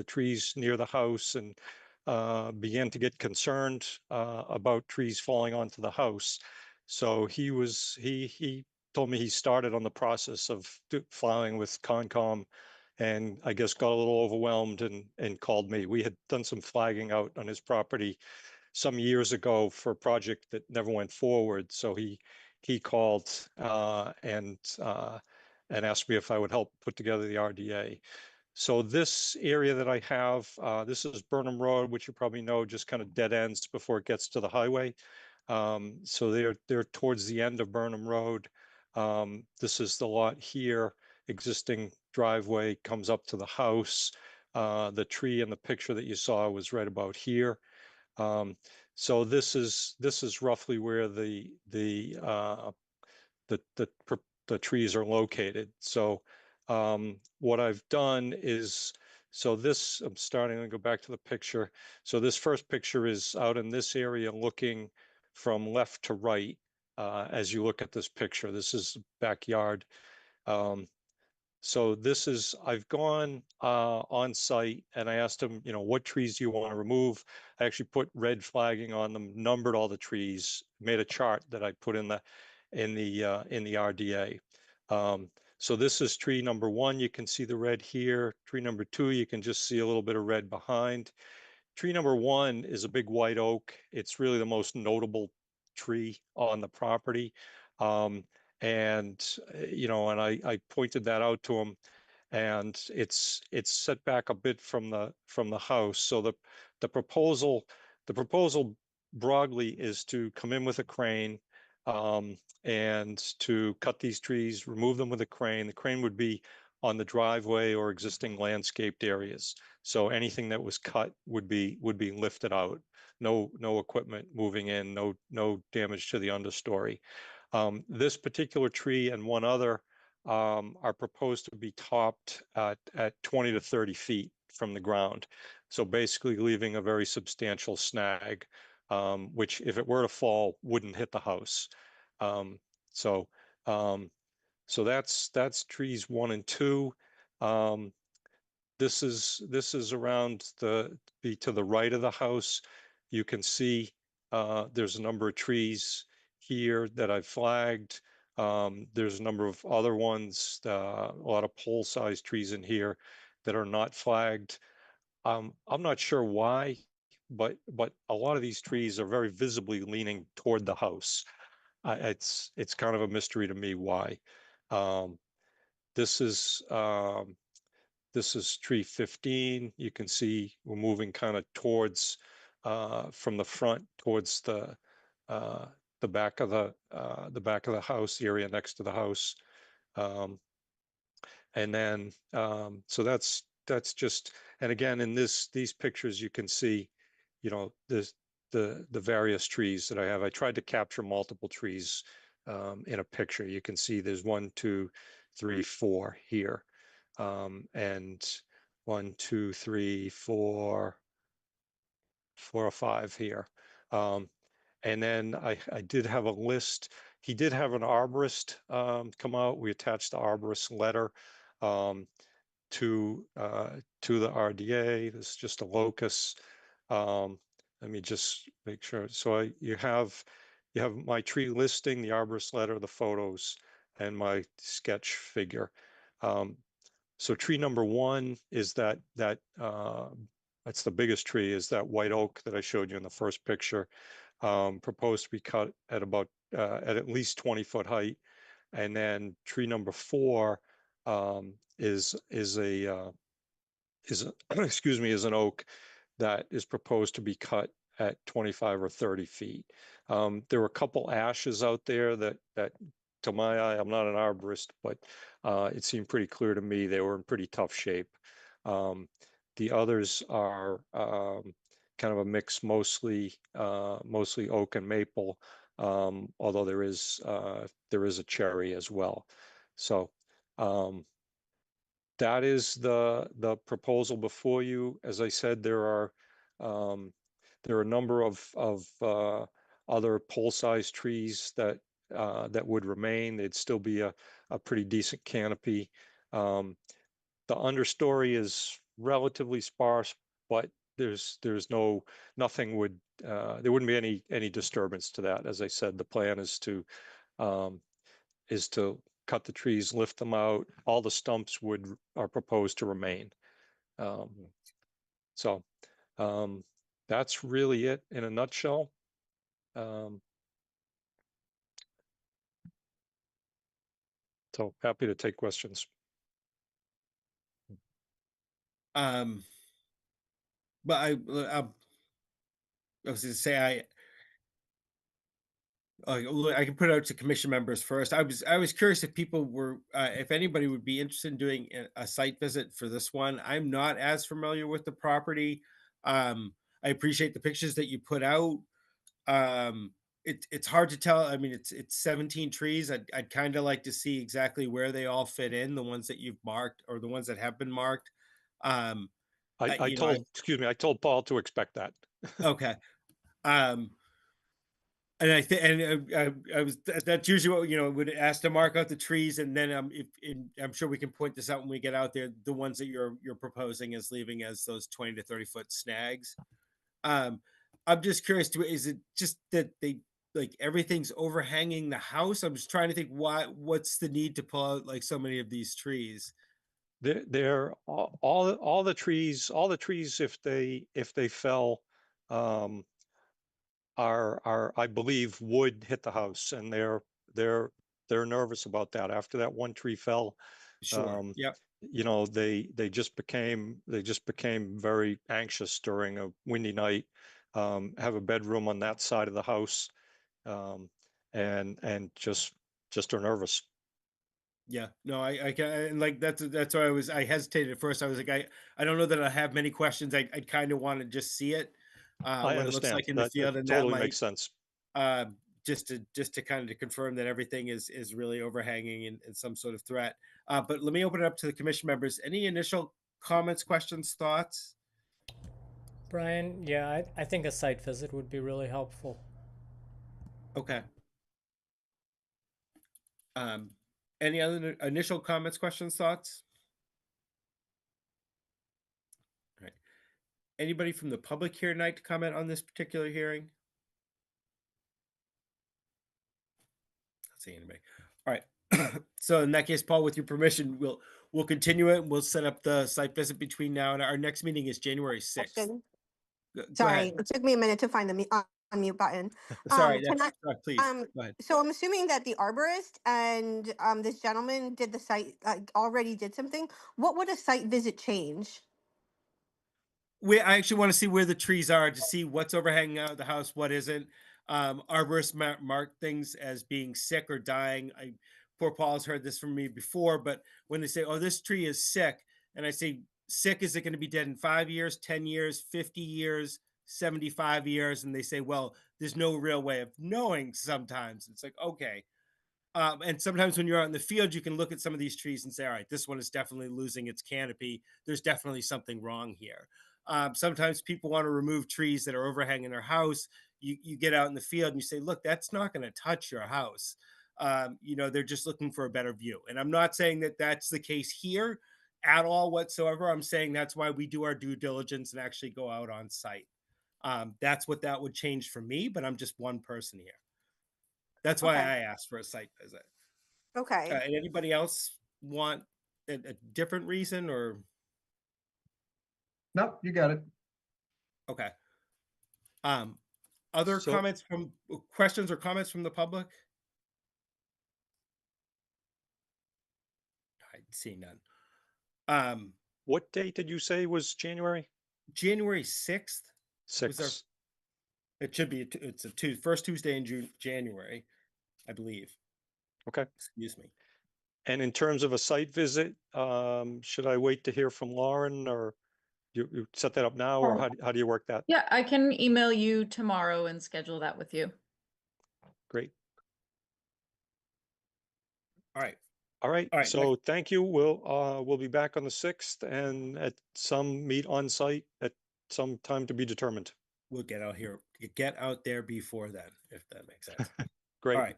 trees near the house and began to get concerned about trees falling onto the house. So he told me he started on the process of filing with Concom, and I guess got a little overwhelmed and called me. We had done some flagging out on his property some years ago for a project that never went forward. So he called and asked me if I would help put together the RDA. So this area that I have, this is Burnham Road, which you probably know just kind of dead ends before it gets to the highway. So they're towards the end of Burnham Road. This is the lot here. Existing driveway comes up to the house. The tree in the picture that you saw was right about here. So this is roughly where the trees are located. So what I've done is, I'm starting to go back to the picture. So this first picture is out in this area looking from left to right as you look at this picture. This is backyard. So I've gone on site and I asked them, what trees do you want to remove? I actually put red flagging on them, numbered all the trees, made a chart that I put in the RDA. So this is tree number 1. You can see the red here. Tree number 2, you can just see a little bit of red behind. Tree number 1 is a big white oak. It's really the most notable tree on the property. And I pointed that out to him, and it's set back a bit from the house. So the proposal broadly is to come in with a crane and to cut these trees, remove them with a crane. The crane would be on the driveway or existing landscaped areas. So anything that was cut would be lifted out. No equipment moving in, no damage to the understory. This particular tree and one other are proposed to be topped at 20 to 30 feet from the ground. So basically leaving a very substantial snag, which if it were to fall, wouldn't hit the house. So that's trees 1 and 2. This is around to the right of the house. You can see there's a number of trees here that I've flagged. There's a number of other ones, a lot of pole-sized trees in here that are not flagged. I'm not sure why, but a lot of these trees are very visibly leaning toward the house. It's kind of a mystery to me why. This is tree 15. You can see we're moving kind of towards from the front towards the back of the house, the area next to the house. And then so that's just, and again in these pictures you can see the various trees that I have. I tried to capture multiple trees in a picture. You can see there's 1, 2, 3, 4 here, and 1, 2, 3, 4, 4 or 5 here. And then I did have a list. He did have an arborist come out. We attached the arborist letter to the RDA. This is just a locus. Let me just make sure. So you have my tree listing, the arborist letter, the photos, and my sketch figure. So tree number 1 is that's the biggest tree, is that white oak that I showed you in the first picture, proposed to be cut at about at least 20-foot height. And then tree number 4 is excuse me, is an oak that is proposed to be cut at 25 or 30 feet. There were a couple ashes out there that to my eye, I'm not an arborist, but it seemed pretty clear to me they were in pretty tough shape. The others are kind of a mix, mostly oak and maple, although there is a cherry as well. So that is the proposal before you. As I said, there are a number of other pole-sized trees that would remain. They'd still be a pretty decent canopy. The understory is relatively sparse, but nothing would there wouldn't be any disturbance to that. As I said, the plan is to cut the trees, lift them out. All the stumps are proposed to remain. So that's really it in a nutshell. So happy to take questions. But I was going to say I can put it out to commission members first. I was curious if people were, if anybody would be interested in doing a site visit for this one. I'm not as familiar with the property. I appreciate the pictures that you put out. It's hard to tell. I mean, it's 17 trees. I'd kind of like to see exactly where they all fit in, the ones that you've marked or the ones that have been marked. I told Paul to expect that. Okay. And I think, and I was, that's usually what, would ask to mark out the trees. And then I'm sure we can point this out when we get out there, the ones that you're proposing as leaving as those 20 to 30 foot snags. I'm just curious is it just that they like everything's overhanging the house? I'm just trying to think what's the need to pull out like so many of these trees? They're all the trees, if they fell, are I believe would hit the house, and they're nervous about that. After that one tree fell, Sure. Yep. They just became very anxious during a windy night. Have a bedroom on that side of the house, and just are nervous. Yeah, no, I can, and like that's why I hesitated at first. I was like, I don't know that I have many questions. I kind of want to just see it, I what it understand. looks like in the field, and that totally might makes sense. just to kind of confirm that everything is really overhanging and some sort of threat. But let me open it up to the commission members. Any initial comments, questions, thoughts? Brian, yeah, I think a site visit would be really helpful. Okay. Any other initial comments, questions, thoughts? All right. Anybody from the public here tonight to comment on this particular hearing? Not seeing anybody. All right. So in that case, Paul, with your permission, we'll continue it. We'll set up the site visit between now and our next meeting is January 6th. Go Sorry, ahead. it took me a minute to find the unmute button. Sorry, please go ahead. So I'm assuming that the arborist and this gentleman did the site, already did something. What would a site visit change? I actually want to see where the trees are to see what's overhanging out of the house, what isn't. Arborists mark things as being sick or dying. Poor Paul's heard this from me before, but when they say, oh, this tree is sick, and I say, sick, is it going to be dead in 5 years, 10 years, 50 years, 75 years? And they say, well, there's no real way of knowing sometimes. It's like, okay. And sometimes when you're out in the field, you can look at some of these trees and say, all right, this one is definitely losing its canopy. There's definitely something wrong here. Sometimes people want to remove trees that are overhanging their house. You get out in the field and you say, look, that's not going to touch your house. They're just looking for a better view. And I'm not saying that that's the case here at all whatsoever. I'm saying that's why we do our due diligence and actually go out on site. That's what that would change for me, but I'm just one person here. That's why Okay. I asked for a site visit. Okay. And anybody else want a different reason or? No, you got it. Okay. Other So- comments questions or comments from the public? I see none. What date did you say was January? January 6th. 6th. It should be, it's a first Tuesday in January, I believe. Okay. Excuse me. And in terms of a site visit, should I wait to hear from Lauren, or you set that up now, or how do you work that? Yeah, I can email you tomorrow and schedule that with you. Great. All right. All right. All right, So thank you. We'll be back on the 6th and at some meet on site at some time to be determined. We'll get out there before then, if that makes sense. Great. All right.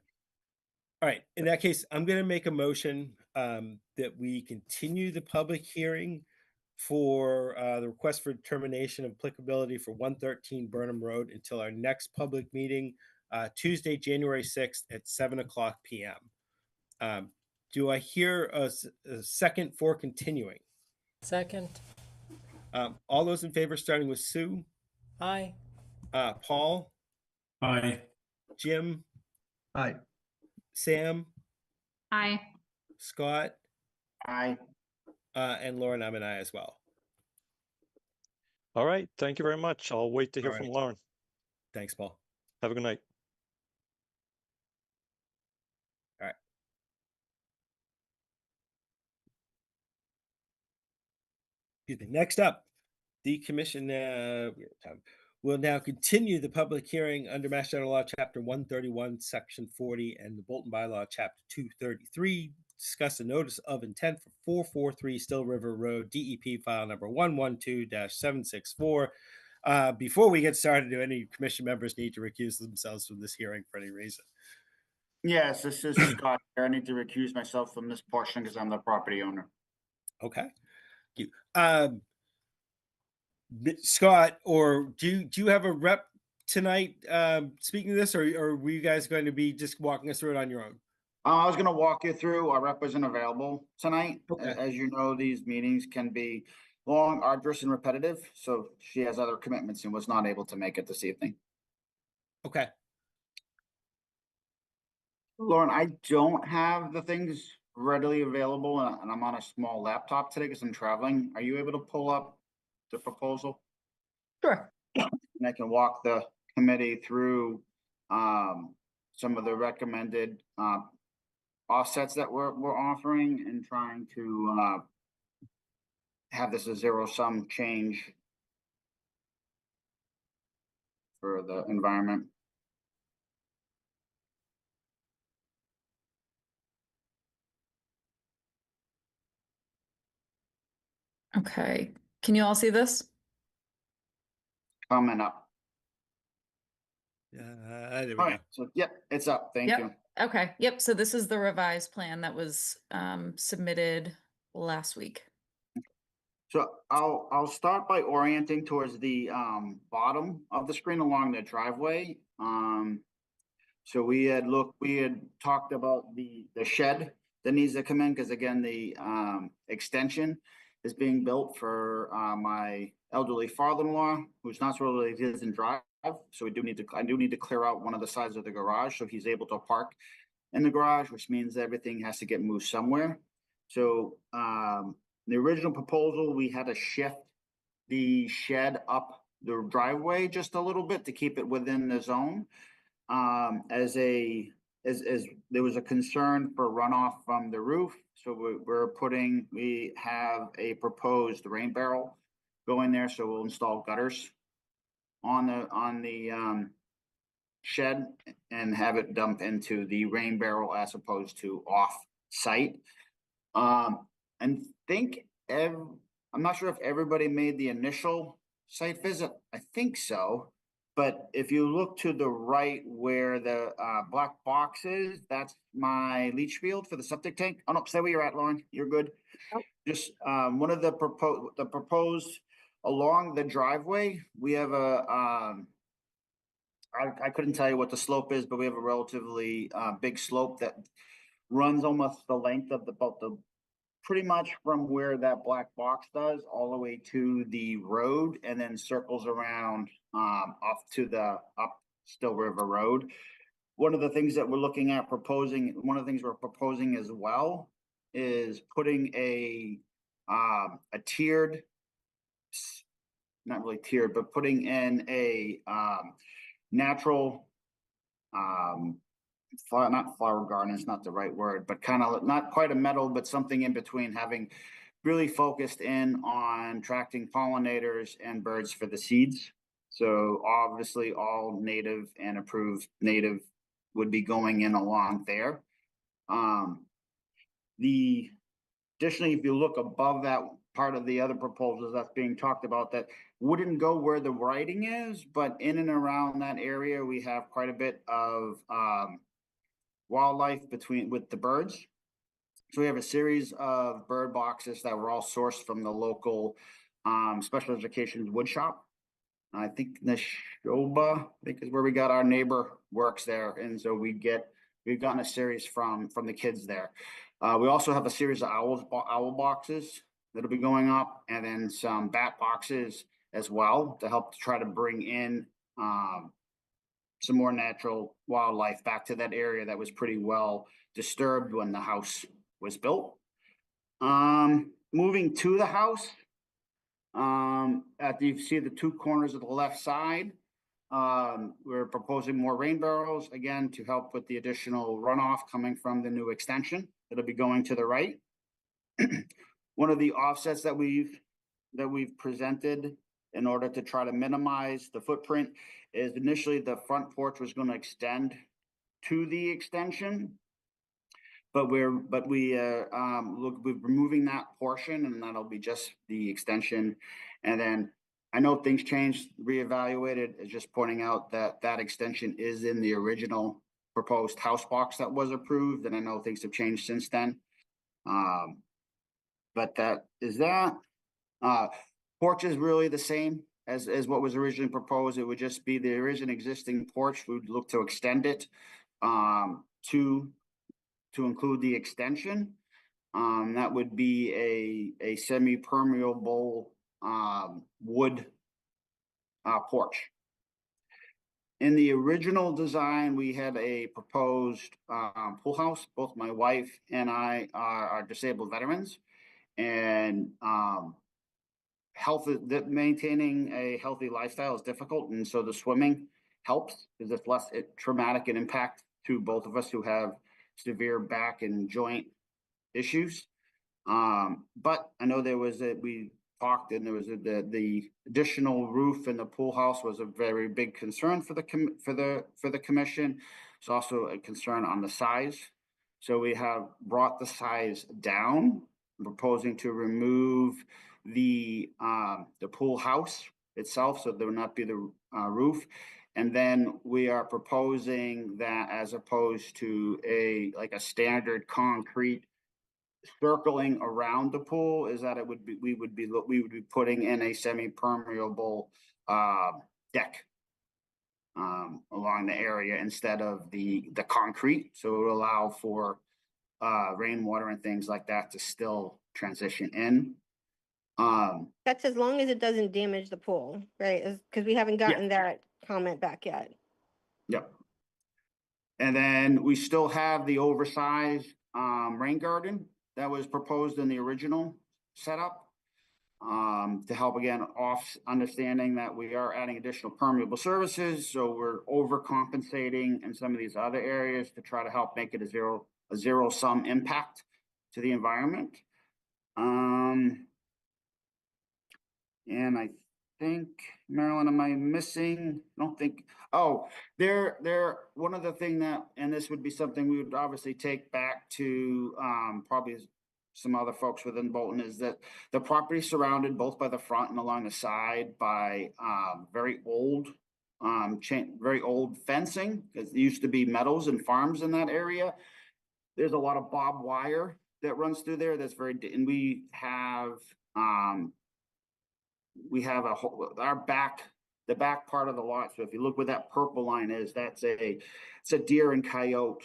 All right. In that case, I'm going to make a motion that we continue the public hearing for the request for determination of applicability for 113 Burnham Road until our next public meeting, Tuesday, January 6th at 7:00 p.m. Do I hear a second for continuing? Second. All those in favor, starting with Sue, Aye. Paul, Aye. Jim, Aye. Sam, Aye. Scott, Aye. and Lauren, I'm an aye as well. All right. Thank you very much. I'll wait to hear All from right. Lauren. Thanks, Paul. Have a good night. All right. Excuse me. Next up, the commission will now continue the public hearing under Mass General Law, Chapter 131, Section 40, and the Bolton Bylaw, Chapter 233. Discuss a notice of intent for 443 Still River Road, DEP file number 112-764. Before we get started, do any commission members need to recuse themselves from this hearing for any reason? Yes, this is Scott. I need to recuse myself from this portion because I'm the property owner. Okay. Thank you. Scott, or do you have a rep tonight speaking to this, or were you guys going to be just walking us through it on your own? I was going to walk you through. Our rep isn't available tonight. Okay. As you know, these meetings can be long, arduous, and repetitive. So she has other commitments and was not able to make it this evening. Okay. Lauren, I don't have the things readily available, and I'm on a small laptop today because I'm traveling. Are you able to pull up the proposal? Sure. And I can walk the committee through some of the recommended offsets that we're offering and trying to have this a zero-sum change for the environment. Okay. Can you all see this? Coming up. There we All go. right, so yep, it's up. Thank you. Okay. Yep. So this is the revised plan that was submitted last week. So I'll start by orienting towards the bottom of the screen along the driveway. So we had talked about the shed that needs to come in, because again, the extension is being built for my elderly father-in-law, who's not really doesn't drive. So I do need to clear out one of the sides of the garage so he's able to park in the garage, which means everything has to get moved somewhere. So the original proposal, we had to shift the shed up the driveway just a little bit to keep it within the zone. As there was a concern for runoff from the roof, so we have a proposed rain barrel going there, so we'll install gutters on the shed and have it dump into the rain barrel as opposed to off-site. And I'm not sure if everybody made the initial site visit. I think so. But if you look to the right where the black box is, that's my leach field for the septic tank. Oh, no, stay where you're at, Lauren. You're good. Nope. Just one of the proposed along the driveway, we have a I couldn't tell you what the slope is, but we have a relatively big slope that runs almost the length of pretty much from where that black box does all the way to the road and then circles around off to the up Still River Road. One of the things that we're looking at one of the things we're proposing as well is putting a tiered, not really tiered, but putting in a natural not flower garden is not the right word, but kind of not quite a meadow, but something in between, having really focused in on attracting pollinators and birds for the seeds. So obviously all native and approved native would be going in along there. Additionally, if you look above that part of the other proposals that's being talked about, that wouldn't go where the writing is, but in and around that area, we have quite a bit of wildlife with the birds. So we have a series of bird boxes that were all sourced from the local special education wood shop. I think Neshoba, I think is where we got our neighbor works there. And so we've gotten a series from the kids there. We also have a series of owl boxes that'll be going up, and then some bat boxes as well to help try to bring in some more natural wildlife back to that area that was pretty well disturbed when the house was built. Moving to the house, you see the two corners of the left side, we're proposing more rain barrels, again, to help with the additional runoff coming from the new extension that'll be going to the right. One of the offsets that we've presented in order to try to minimize the footprint is initially the front porch was going to extend to the extension, but we're removing that portion, and that'll be just the extension. And then I know things changed, reevaluated, is just pointing out that that extension is in the original proposed house box that was approved, and I know things have changed since then. But that is that. Porch is really the same as what was originally proposed. It would just be there is an existing porch. We would look to extend it to include the extension. That would be a semi-permeable wood porch. In the original design, we had a proposed pool house. Both my wife and I are disabled veterans, and maintaining a healthy lifestyle is difficult, and so the swimming helps because it's less traumatic and impact to both of us who have severe back and joint issues. But I know we talked, and there was the additional roof in the pool house was a very big concern for the commission. It's also a concern on the size, so we have brought the size down, proposing to remove the pool house itself, so there will not be the roof. And then we are proposing that, as opposed to a standard concrete circling around the pool, is that we would be putting in a semi-permeable deck along the area instead of the concrete, so it will allow for rainwater and things like that to still transition in. That's as long as it doesn't damage the pool, right? Because we haven't gotten that comment back yet. Yep. And then we still have the oversized rain garden that was proposed in the original setup to help, again, understanding that we are adding additional permeable services, so we're overcompensating in some of these other areas to try to help make it a zero-sum impact to the environment. And I think, Marilyn, am I missing? I don't think, oh, one other thing that, and this would be something we would obviously take back to, probably some other folks within Bolton, is that the property surrounded both by the front and along the side by, very old, very old fencing. It used to be meadows and farms in that area. There's a lot of barbed wire that runs through there that's very, and we have a whole, the back part of the lot. So if you look where that purple line is, it's a deer and coyote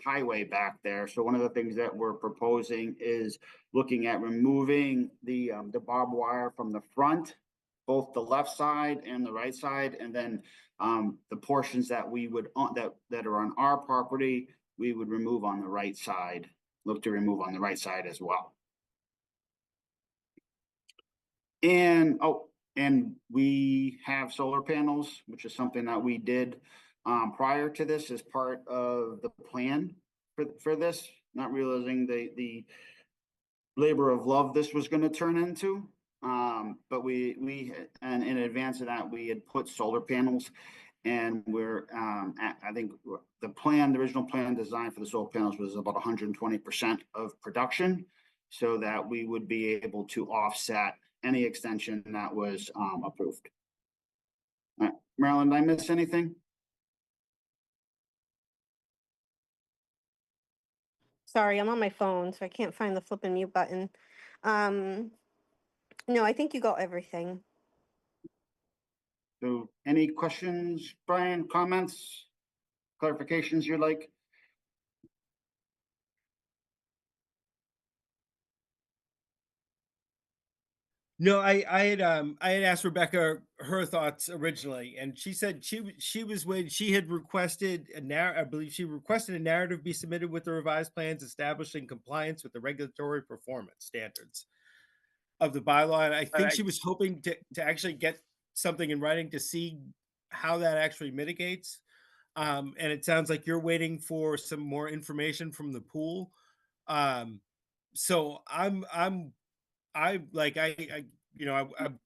highway back there. So one of the things that we're proposing is looking at removing the barbed wire from the front, both the left side and the right side, and then the portions that we would that are on our property, we would remove on the right side. Look to remove on the right side as well. And we have solar panels, which is something that we did prior to this as part of the plan for this, not realizing the labor of love this was going to turn into. But and in advance of that, we had put solar panels, and we're I think the original plan design for the solar panels was about 120% of production, so that we would be able to offset any extension that was approved. Marilyn, did I miss anything? Sorry, I'm on my phone, so I can't find the flip and mute button. No, I think you got everything. So any questions, Brian, comments, clarifications you'd like? No, I had asked Rebecca her thoughts originally, and she said she was waiting. She had requested I believe she requested a narrative be submitted with the revised plans establishing compliance with the regulatory performance standards of the bylaw. And I think she was hoping to actually get something in writing to see how that actually mitigates. And it sounds like you're waiting for some more information from the pool. So I'm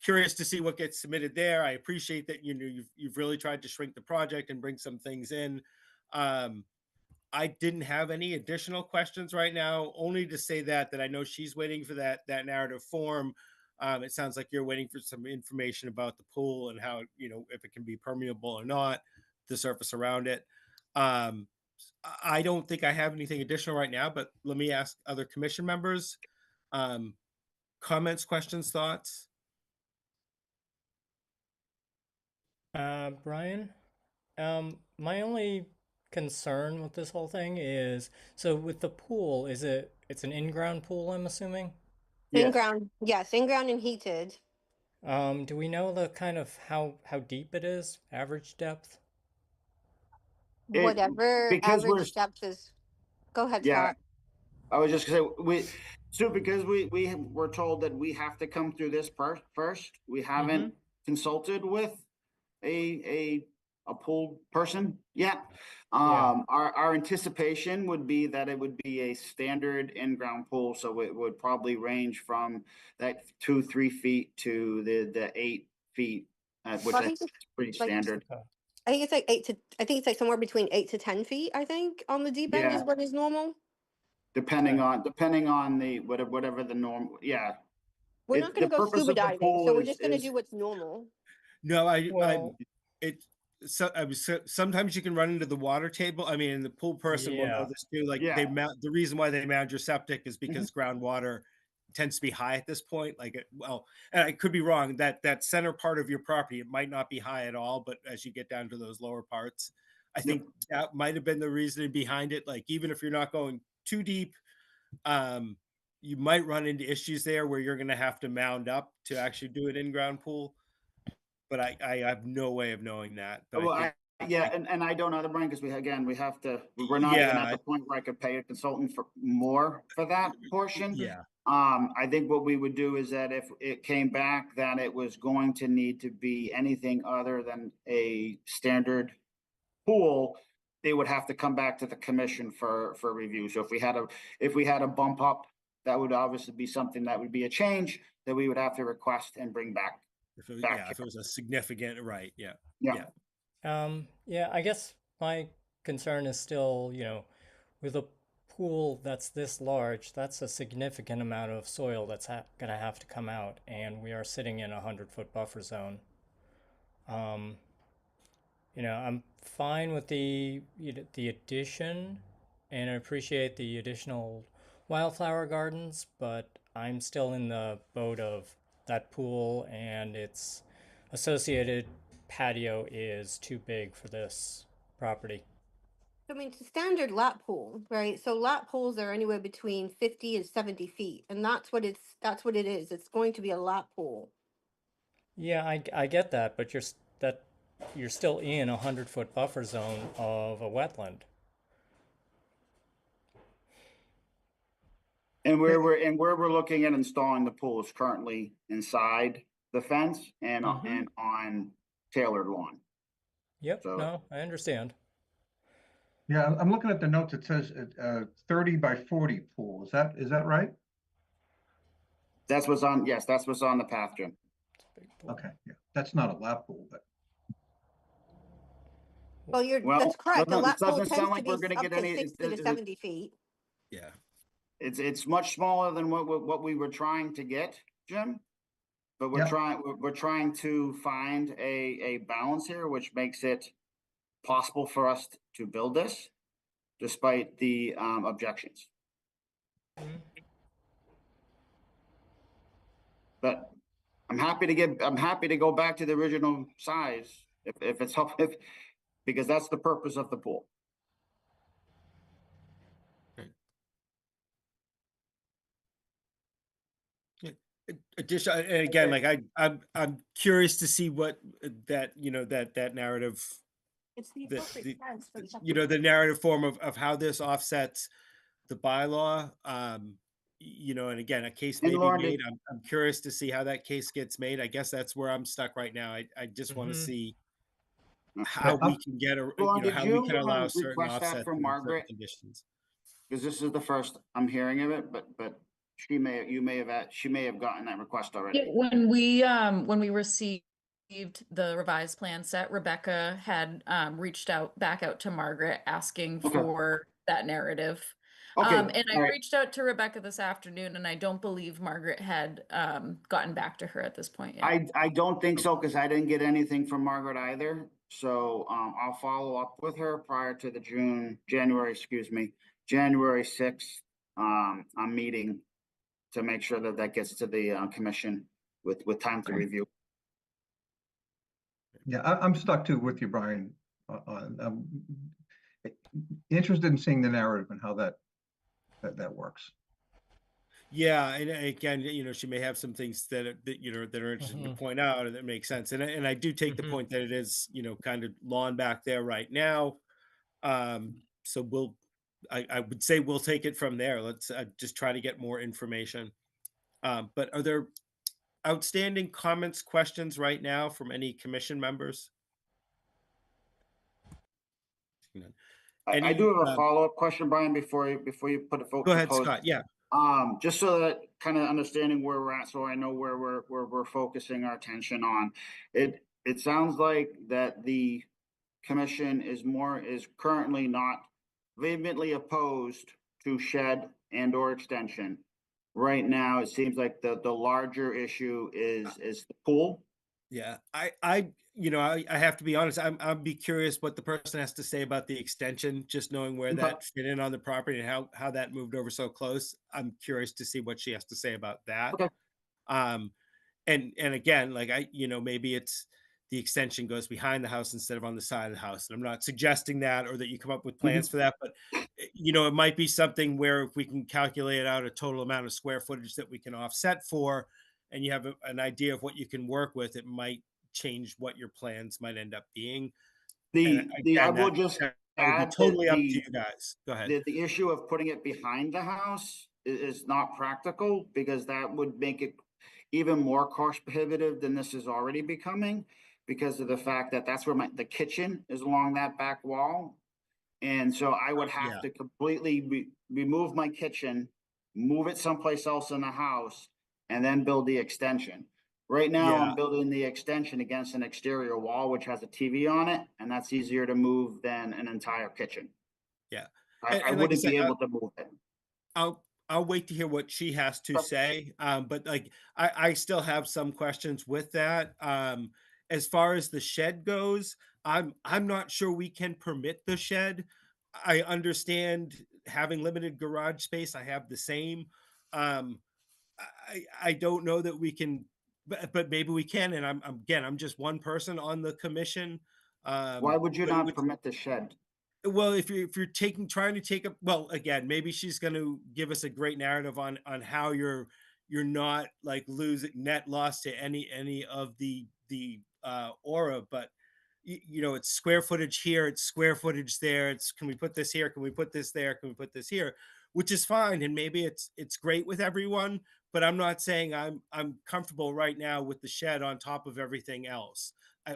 curious to see what gets submitted there. I appreciate that you've really tried to shrink the project and bring some things in. I didn't have any additional questions right now, only to say that I know she's waiting for that narrative form. It sounds like you're waiting for some information about the pool and how, if it can be permeable or not, the surface around it. I don't think I have anything additional right now, but let me ask other commission members. Comments, questions, thoughts? Brian, my only concern with this whole thing is, so with the pool, it's an in-ground pool, I'm assuming? Yes. In-ground, yes, in-ground and heated. Do we know the kind of how deep it is, average depth? Whatever because we're- average depth is. Go ahead, Yeah. Scott. I was just gonna say, because we were told that we have to come through this first, we haven't consulted with a pool person yet. Our anticipation would be that it would be a standard in-ground pool, so it would probably range from that 2-3 feet to the 8 feet, which I is think it's pretty like- standard. I think it's like I think it's like somewhere between 8 to 10 feet, I think, on the deep end is Yeah. what is normal. Depending on the whatever the norm, yeah. We're not going to go scuba diving, so we're just going to is do what's normal. No, Well, sometimes you can run into the water table. I mean, and the pool person will know Yeah. this too. Like Yeah. the reason why they mount your septic is because groundwater tends to be high at this point. And I could be wrong, that center part of your property, it might not be high at all, but as you get down to those lower parts, I think that might have been the reasoning behind it. Like, even if you're not going too deep, you might run into issues there where you're going to have to mound up to actually do an in-ground pool. But I have no way of knowing that. But Well, I think, and I don't know the Brian, because we're not even at the point where I could pay a consultant for more for that portion. yeah. I think what we would do is that if it came back that it was going to need to be anything other than a standard pool, they would have to come back to the commission for review. So if we had a bump up, that would obviously be something that would be a change that we would have to request and bring back If it was, back yeah, if it was a significant, right, yeah. Yeah. Yeah, I guess my concern is still, with a pool that's this large, that's a significant amount of soil that's gonna have to come out, and we are sitting in a 100-foot buffer zone. I'm fine with the addition, and I appreciate the additional wildflower gardens, but I'm still in the boat of that pool and its associated patio is too big for this property. I mean, it's a standard lap pool, right? So lap pools are anywhere between 50 and 70 feet, and that's what it is. It's going to be a lap pool. Yeah, I get that, but you're still in a 100-foot buffer zone of a wetland. And where we're looking at installing the pool is currently inside the fence and and on tailored lawn. Yep, So- no, I understand. Yeah, I'm looking at the notes. It says 30 by 40 pool. Is that right? That's what's on, yes, that's what's on the path, Jim. It's a big pool. Okay, yeah, that's not a lap pool, but Well, Well, that's correct. A doesn't- lap pool doesn't sound tends like to we're be gonna up get to any- 60 to 70 feet. Yeah. It's much smaller than what we were trying to get, Jim. But we're Yeah. trying to find a balance here, which makes it possible for us to build this despite the objections. Mhm. But I'm happy to go back to the original size if it's helpful, because that's the purpose of the pool. Addition, and again, like I'm curious to see what that that narrative, It's the the, appropriate size for the the narrative form of how this offsets the bylaw. And again, a case may And be Lauren, made. I'm curious to see how that case gets made. I guess that's where I'm stuck right now. I just want to Mhm. see how we can get a Lauren, did how you we can allow certain request that offsets from in certain Margaret? conditions. Because this is the first I'm hearing of it, but she may have gotten that request already. Yeah, when we received the revised plan set, Rebecca had reached back out to Margaret asking Okay. for that narrative. Okay, And I all right. reached out to Rebecca this afternoon, and I don't believe Margaret had gotten back to her at this point yet. I don't think so, because I didn't get anything from Margaret either. So I'll follow up with her prior to the January 6th meeting to make sure that gets to the commission with time to review. yeah, I'm stuck too with you, Brian. I'm interested in seeing the narrative and how that works. Yeah, and again, she may have some things that are interesting to Mhm. point out, and that makes sense. And I do take the Mhm. point that it is, kind of lawn back there right now. So I would say we'll take it from there. Let's just try to get more information. But are there outstanding comments, questions right now from any commission members? I Any, do have a follow-up question, Brian, before you put a vote. Go ahead, propose. Scott. Yeah. Just so that kind of understanding where we're at, so I know where we're focusing our attention on. It sounds like that the commission is currently not vehemently opposed to shed and or extension. Right now, it seems like the larger issue is the pool. Yeah, I have to be honest. I'd be curious what the person has to say about the extension, just knowing where Okay. that fit in on the property and how that moved over so close. I'm curious to see what she has to say about that. Okay. And again, like maybe it's the extension goes behind the house instead of on the side of the house. And I'm not suggesting that or that you come up with plans for that, but it might be something where if we can calculate out a total amount of square footage that we can offset for, and you have an idea of what you can work with, it might change what your plans might end up being. I will just that would add be totally that up to you guys. Go ahead. the issue of putting it behind the house is not practical, because that would make it even more cost prohibitive than this is already becoming, because of the fact that that's where the kitchen is along that back wall. And so I would have to completely remove my kitchen, move it someplace else in the house, and then build the extension. Right now, Yeah. I'm building the extension against an exterior wall, which has a TV on it, and that's easier to move than an entire kitchen. Yeah. I And like I wouldn't said, be able to move it. I'll wait to hear what she has to Sure. say. But like I still have some questions with that. As far as the shed goes, I'm not sure we can permit the shed. I understand having limited garage space. I have the same. Um, I don't know that we can, but maybe we can. And I'm just one person on the commission. Why would you But not permit the shed? well, if you're trying to take up, well, again, maybe she's going to give us a great narrative on how you're not like losing net loss to any of the aura, but you know, it's square footage here, it's square footage there. It's, can we put this here? Can we put this there? Can we put this here? Which is fine, and maybe it's great with everyone. But I'm not saying I'm comfortable right now with the shed on top of everything else.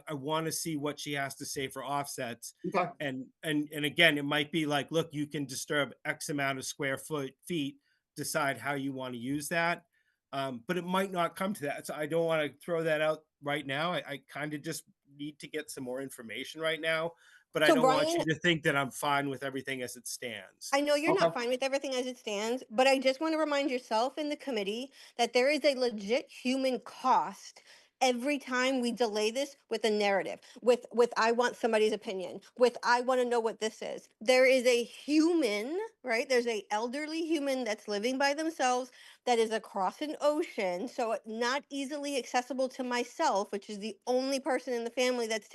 I want to see what she has to say for offsets. Okay. And again, it might be like, look, you can disturb X amount of feet, decide how you want to use that. But it might not come to that. So I don't want to throw that out right now. I kind of just need to get some more information right now. But I So don't want you Brian, to think that I'm fine with everything as it stands. I know you're Okay. not fine with everything as it stands, but I just want to remind yourself and the committee that there is a legit human cost every time we delay this with a narrative, with I want somebody's opinion, with I want to know what this is. There is a human, right? There's a elderly human that's living by themselves that is across an ocean, so not easily accessible to myself, which is the only person in the family that's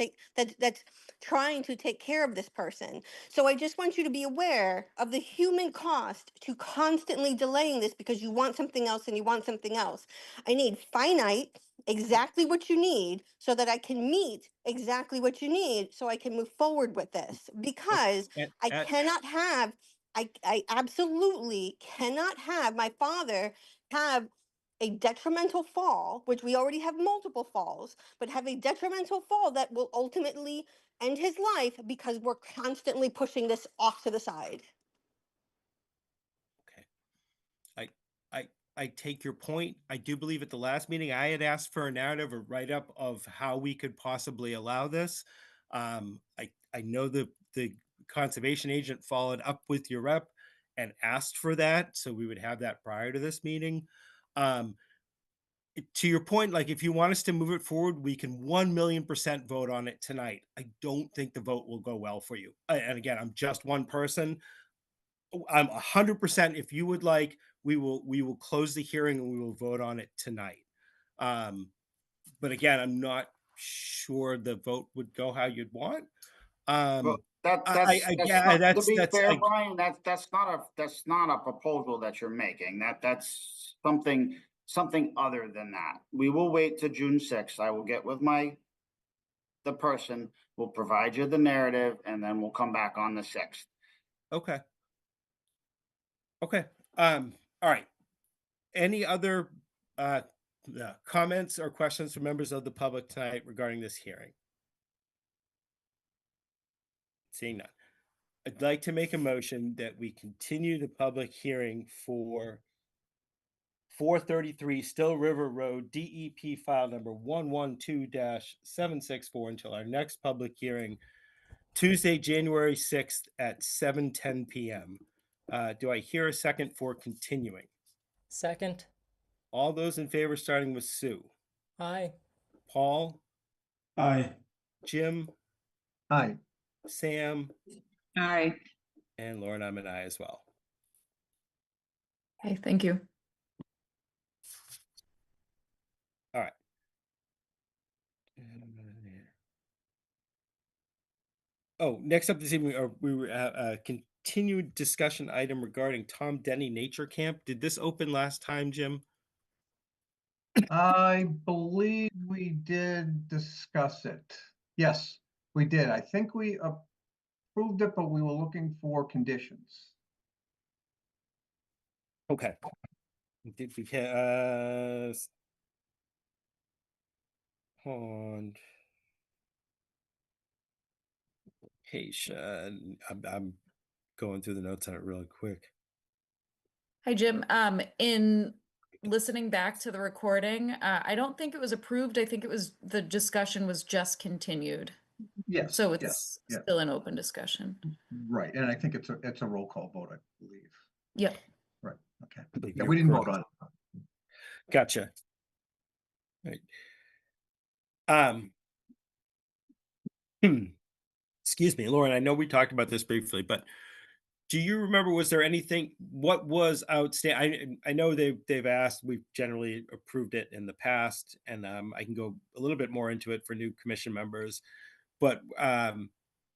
trying to take care of this person. So I just want you to be aware of the human cost to constantly delaying this because you want something else and you want something else. I need finite, exactly what you need so that I can meet exactly what you need so I can move forward with this because And, I cannot have, I absolutely cannot have my father have a detrimental fall, which we already have multiple falls, but have a detrimental fall that will ultimately end his life because we're constantly pushing this off to the side. okay. I take your point. I do believe at the last meeting I had asked for a narrative or write-up of how we could possibly allow this. I know the conservation agent followed up with your rep and asked for that, so we would have that prior to this meeting. To your point, like if you want us to move it forward, we can 1,000,000% vote on it tonight. I don't think the vote will go well for you. And again, I'm just one person. I'm 100%. If you would like, we will close the hearing and we will vote on it tonight. But again, I'm not sure the vote would go how you'd want. Well, I that's yeah, not, to be that's fair, Brian, that's not a proposal that you're making. That's something other than that. We will wait to June 6th. I will get with the person, will provide you the narrative, and then we'll come back on the 6th. okay. Okay. All right. Any other comments or questions from members of the public tonight regarding this hearing? Seeing none. I'd like to make a motion that we continue the public hearing for 433 Still River Road, DEP file number 112-764 until our next public hearing, Tuesday, January 6th at 7:10 p.m. Do I hear a second for continuing? Second. All those in favor, starting with Sue. Aye. Paul, Aye. Jim, Aye. Sam, Aye. and Lauren, I'm an aye as well. Okay, thank you. All right. Oh, next up this evening, we were a continued discussion item regarding Tom Denny Nature Camp. Did this open last time, Jim? I believe we did discuss it. Yes, we did. I think we approved it, but we were looking for conditions. Okay. Did we pond location? I'm going through the notes on it really quick. Hi, Jim. In listening back to the recording, I don't think it was approved. I think it was, the discussion was just continued. Yes. So yes, it's yeah, still an open discussion. right. And I think it's a roll call vote, I believe. Yep. Right. Okay. I believe Yeah, you're we didn't vote correct. on it. Gotcha. Right. Excuse me, Lauren, I know we talked about this briefly, but do you remember, was there anything, what was outstanding? I know they've asked, we've generally approved it in the past, and I can go a little bit more into it for new commission members. But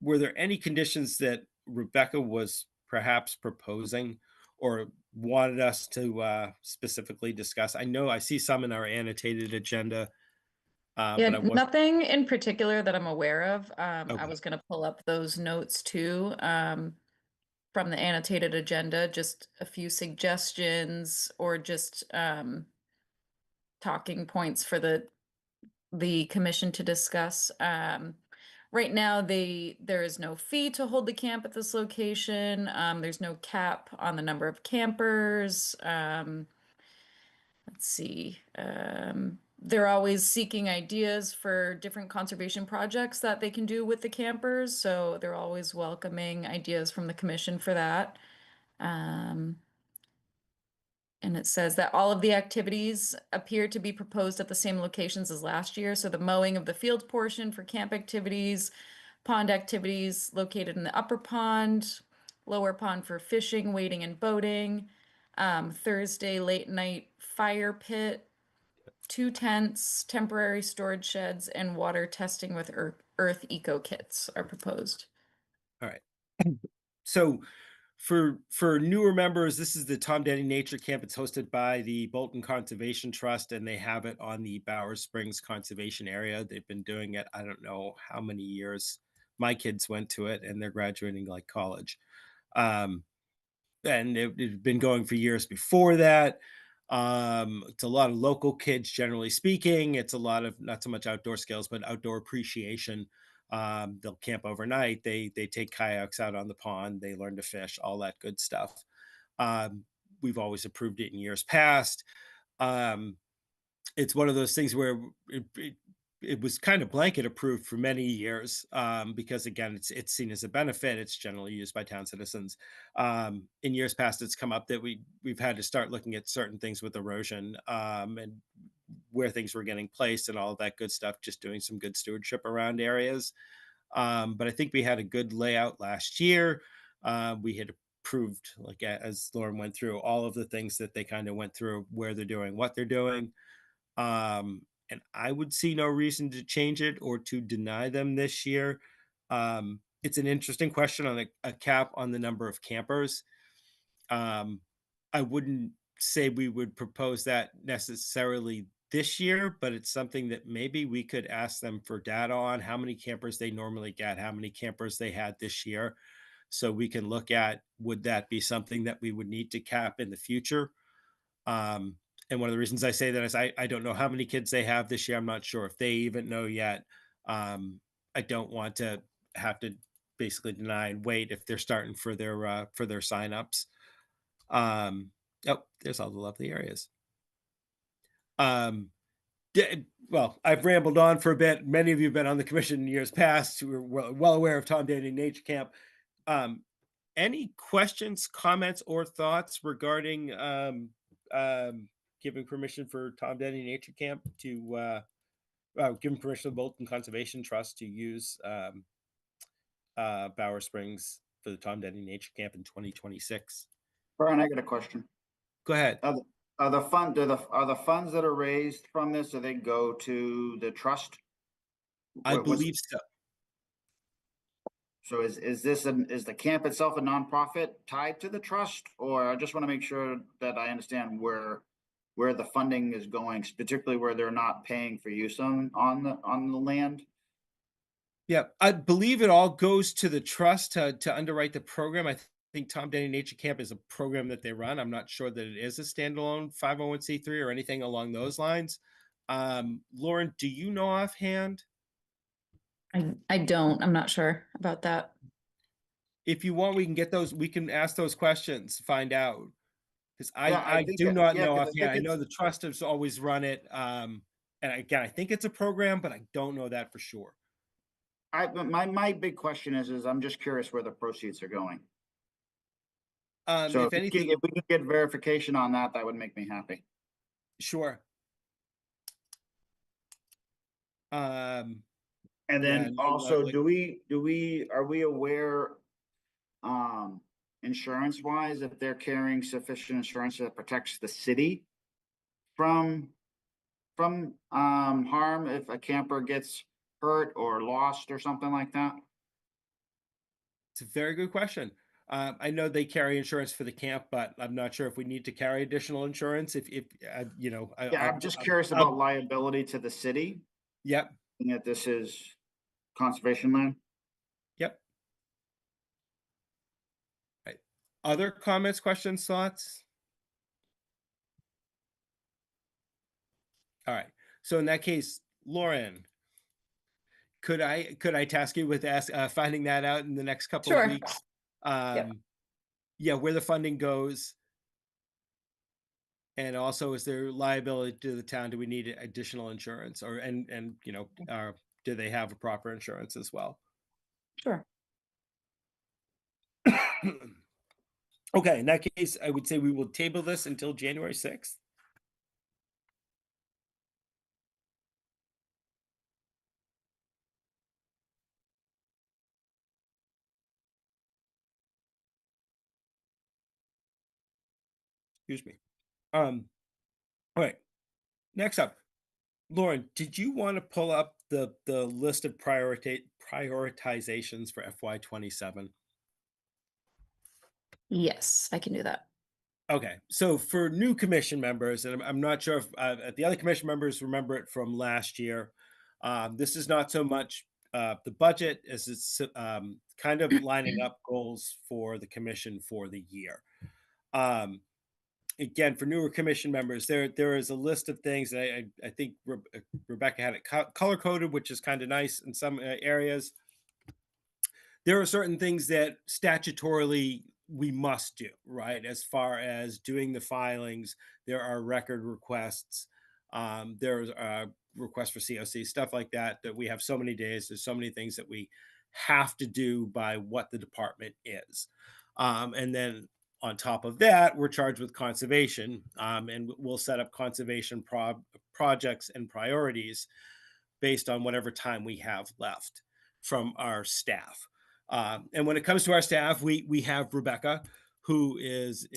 were there any conditions that Rebecca was perhaps proposing or wanted us to specifically discuss? I know I see some in our annotated agenda, Yeah, but I wasn't. nothing in particular that I'm aware of. I Okay. was gonna pull up those notes too, from the annotated agenda, just a few suggestions or just talking points for the commission to discuss. Right now, there is no fee to hold the camp at this location. There's no cap on the number of campers. Let's see. They're always seeking ideas for different conservation projects that they can do with the campers. So they're always welcoming ideas from the commission for that. And it says that all of the activities appear to be proposed at the same locations as last year. So the mowing of the field portion for camp activities, pond activities located in the upper pond, lower pond for fishing, wading, and boating. Thursday late night fire pit, 2 tents, temporary storage sheds, and water testing with earth eco kits are proposed. All right. So for newer members, this is the Tom Denny Nature Camp. It's hosted by the Bolton Conservation Trust, and they have it on the Bowers Springs Conservation Area. They've been doing it, I don't know how many years. My kids went to it, and they're graduating like college. And it's been going for years before that. It's a lot of local kids, generally speaking. It's a lot of not so much outdoor skills, but outdoor appreciation. They'll camp overnight. They take kayaks out on the pond. They learn to fish, all that good stuff. We've always approved it in years past. It's one of those things where it was kind of blanket approved for many years, because again, it's seen as a benefit. It's generally used by town citizens. In years past, it's come up that we've had to start looking at certain things with erosion, and where things were getting placed and all of that good stuff, just doing some good stewardship around areas. But I think we had a good layout last year. We had approved, like as Lauren went through, all of the things that they kind of went through, where they're doing, what they're doing. And I would see no reason to change it or to deny them this year. It's an interesting question on a cap on the number of campers. I wouldn't say we would propose that necessarily this year, but it's something that maybe we could ask them for data on how many campers they normally get, how many campers they had this year. So we can look at, would that be something that we would need to cap in the future? And one of the reasons I say that is I don't know how many kids they have this year. I'm not sure if they even know yet. I don't want to have to basically deny and wait if they're starting for their signups. Oh, there's all the lovely areas. Well, I've rambled on for a bit. Many of you have been on the commission in years past who are well aware of Tom Denny Nature Camp. Any questions, comments, or thoughts regarding giving permission for Tom Denny Nature Camp to giving permission to the Bolton Conservation Trust to use Bower Springs for the Tom Denny Nature Camp in 2026? Brian, I got a question. Go ahead. Are the funds that are raised from this, do they go to the trust? I believe so. So is the camp itself a nonprofit tied to the trust, or I just want to make sure that I understand where the funding is going, particularly where they're not paying for use on the land? Yeah, I believe it all goes to the trust to underwrite the program. I think Tom Denny Nature Camp is a program that they run. I'm not sure that it is a standalone 501c3 or anything along those lines. Lauren, do you know offhand? I don't. I'm not sure about that. If you want, we can get those. We can ask those questions, find out. Because Yeah, I do not yeah, know 'cause I offhand. think I know it's, the trust has always run it. And again, I think it's a program, but I don't know that for sure. but my big question is I'm just curious where the proceeds are going. So If anything, if we could get verification on that, that would make me happy. sure. And Yeah, then no, also, like, are we aware, insurance wise, if they're carrying sufficient insurance that protects the city from harm if a camper gets hurt or lost or something like that? it's a very good question. I know they carry insurance for the camp, but I'm not sure if we need to carry additional insurance. If you know, Yeah, I'm just curious about liability to the city, Yep, being that this is conservation land. yep. Right. Other comments, questions, thoughts? All right. So in that case, Lauren, could I task you with finding that out in the next couple of Sure. weeks? Yep. Yeah, where the funding goes, and also is there liability to the town? Do we need additional insurance, or and you know, do they have a proper insurance as well? Sure. Okay, in that case, I would say we will table this until January 6th. Excuse me. All right. Next up, Lauren, did you want to pull up the list of prioritizations for FY27? Yes, I can do that. Okay, so for new commission members, and I'm not sure if the other commission members remember it from last year, this is not so much the budget as it's kind of lining up goals for the commission for the year. Again, for newer commission members, there is a list of things. I think Rebecca had it color coded, which is kind of nice in some areas. There are certain things that statutorily we must do, right? As far as doing the filings, there are record requests, there's a request for COC, stuff like that, that we have so many days. There's so many things that we have to do by what the department is. And then on top of that, we're charged with conservation, and we'll set up conservation projects and priorities based on whatever time we have left from our staff. And when it comes to our staff, we have Rebecca, who is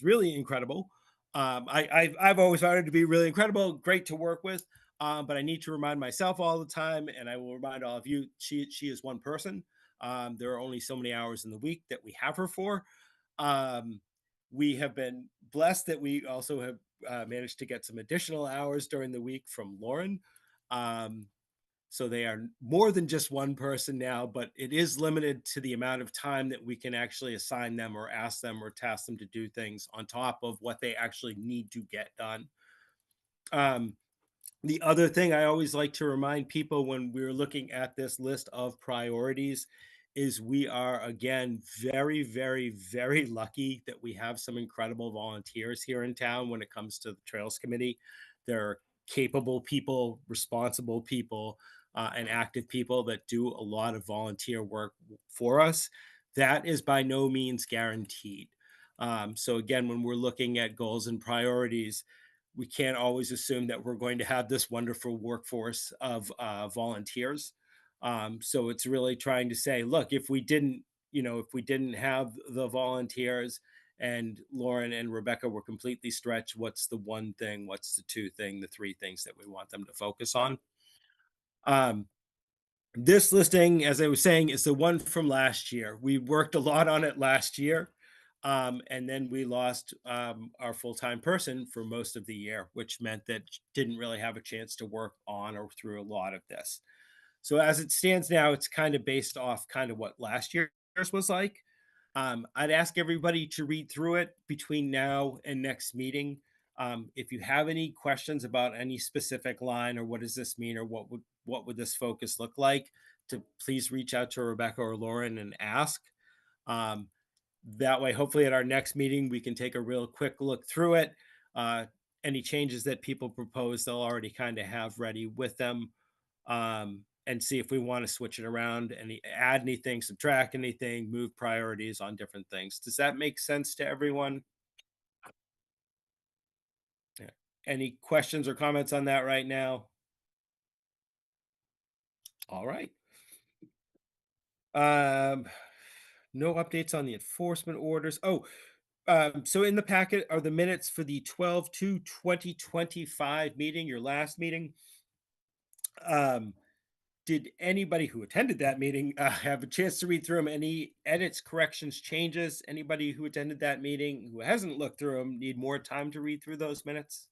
really incredible. I've always found her to be really incredible, great to work with. But I need to remind myself all the time, and I will remind all of you, she is one person. There are only so many hours in the week that we have her for. We have been blessed that we also have managed to get some additional hours during the week from Lauren. So they are more than just one person now, but it is limited to the amount of time that we can actually assign them or ask them or task them to do things on top of what they actually need to get done. The other thing I always like to remind people when we're looking at this list of priorities is we are, again, very, very, very lucky that we have some incredible volunteers here in town when it comes to the Trails Committee. They're capable people, responsible people, and active people that do a lot of volunteer work for us. That is by no means guaranteed. So again, when we're looking at goals and priorities, we can't always assume that we're going to have this wonderful workforce of volunteers. So it's really trying to say, look, if we didn't have the volunteers and Lauren and Rebecca were completely stretched, what's the one thing, what's the two thing, the three things that we want them to focus on? This listing, as I was saying, is the one from last year. We worked a lot on it last year. And then we lost our full-time person for most of the year, which meant that didn't really have a chance to work on or through a lot of this. So as it stands now, it's kind of based off kind of what last year's was like. I'd ask everybody to read through it between now and next meeting. If you have any questions about any specific line or what does this mean or what would this focus look like, to please reach out to Rebecca or Lauren and ask. that way, hopefully at our next meeting, we can take a real quick look through it. Any changes that people propose, they'll already kind of have ready with them, and see if we want to switch it around and add anything, subtract anything, move priorities on different things. Does that make sense to everyone? Yeah. Any questions or comments on that right now? All right. No updates on the enforcement orders. Oh, so in the packet are the minutes for the 12/2/2025 meeting, your last meeting. Did anybody who attended that meeting have a chance to read through them? Any edits, corrections, changes? Anybody who attended that meeting who hasn't looked through them need more time to read through those minutes?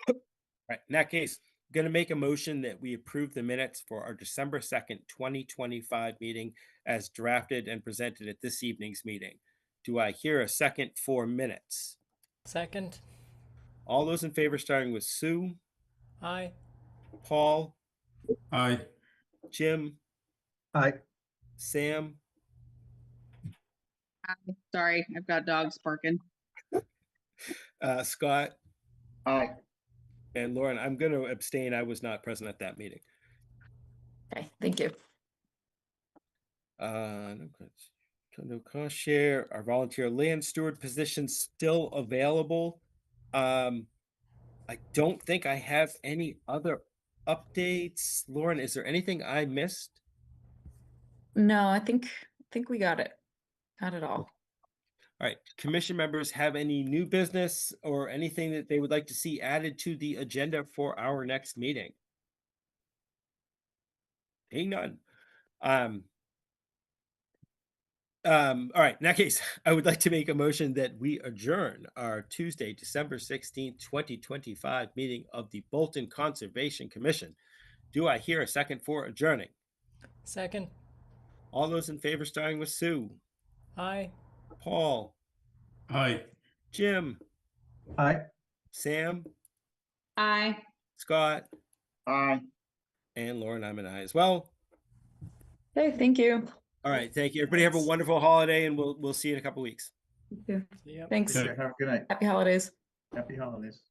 All right, in that case, I'm going to make a motion that we approve the minutes for our December 2nd, 2025 meeting as drafted and presented at this evening's meeting. Do I hear a second for minutes? Second. All those in favor, starting with Sue, Aye. Paul, Aye. Jim, Aye. Sam, Sorry, I've got dogs barking. Scott, Aye. and Lauren. I'm going to abstain. I was not present at that meeting. Okay, thank you. No cost share. Our volunteer land steward position still available. I don't think I have any other updates. Lauren, is there anything I missed? No, I think we got it. Got it all. All right. Commission members have any new business or anything that they would like to see added to the agenda for our next meeting? Hey, none. All right, in that case, I would like to make a motion that we adjourn our Tuesday, December 16th, 2025 meeting of the Bolton Conservation Commission. Do I hear a second for adjourning? Second. All those in favor, starting with Sue, Aye. Paul, Aye. Jim, Aye. Sam, Aye. Scott, Aye. and Lauren. I'm an aye as well. Okay, thank you. All right, thank you. Everybody have a wonderful holiday, and we'll see you in a couple weeks. Thank you. Yep. Thanks. Okay, have a good night. Happy holidays. Happy holidays.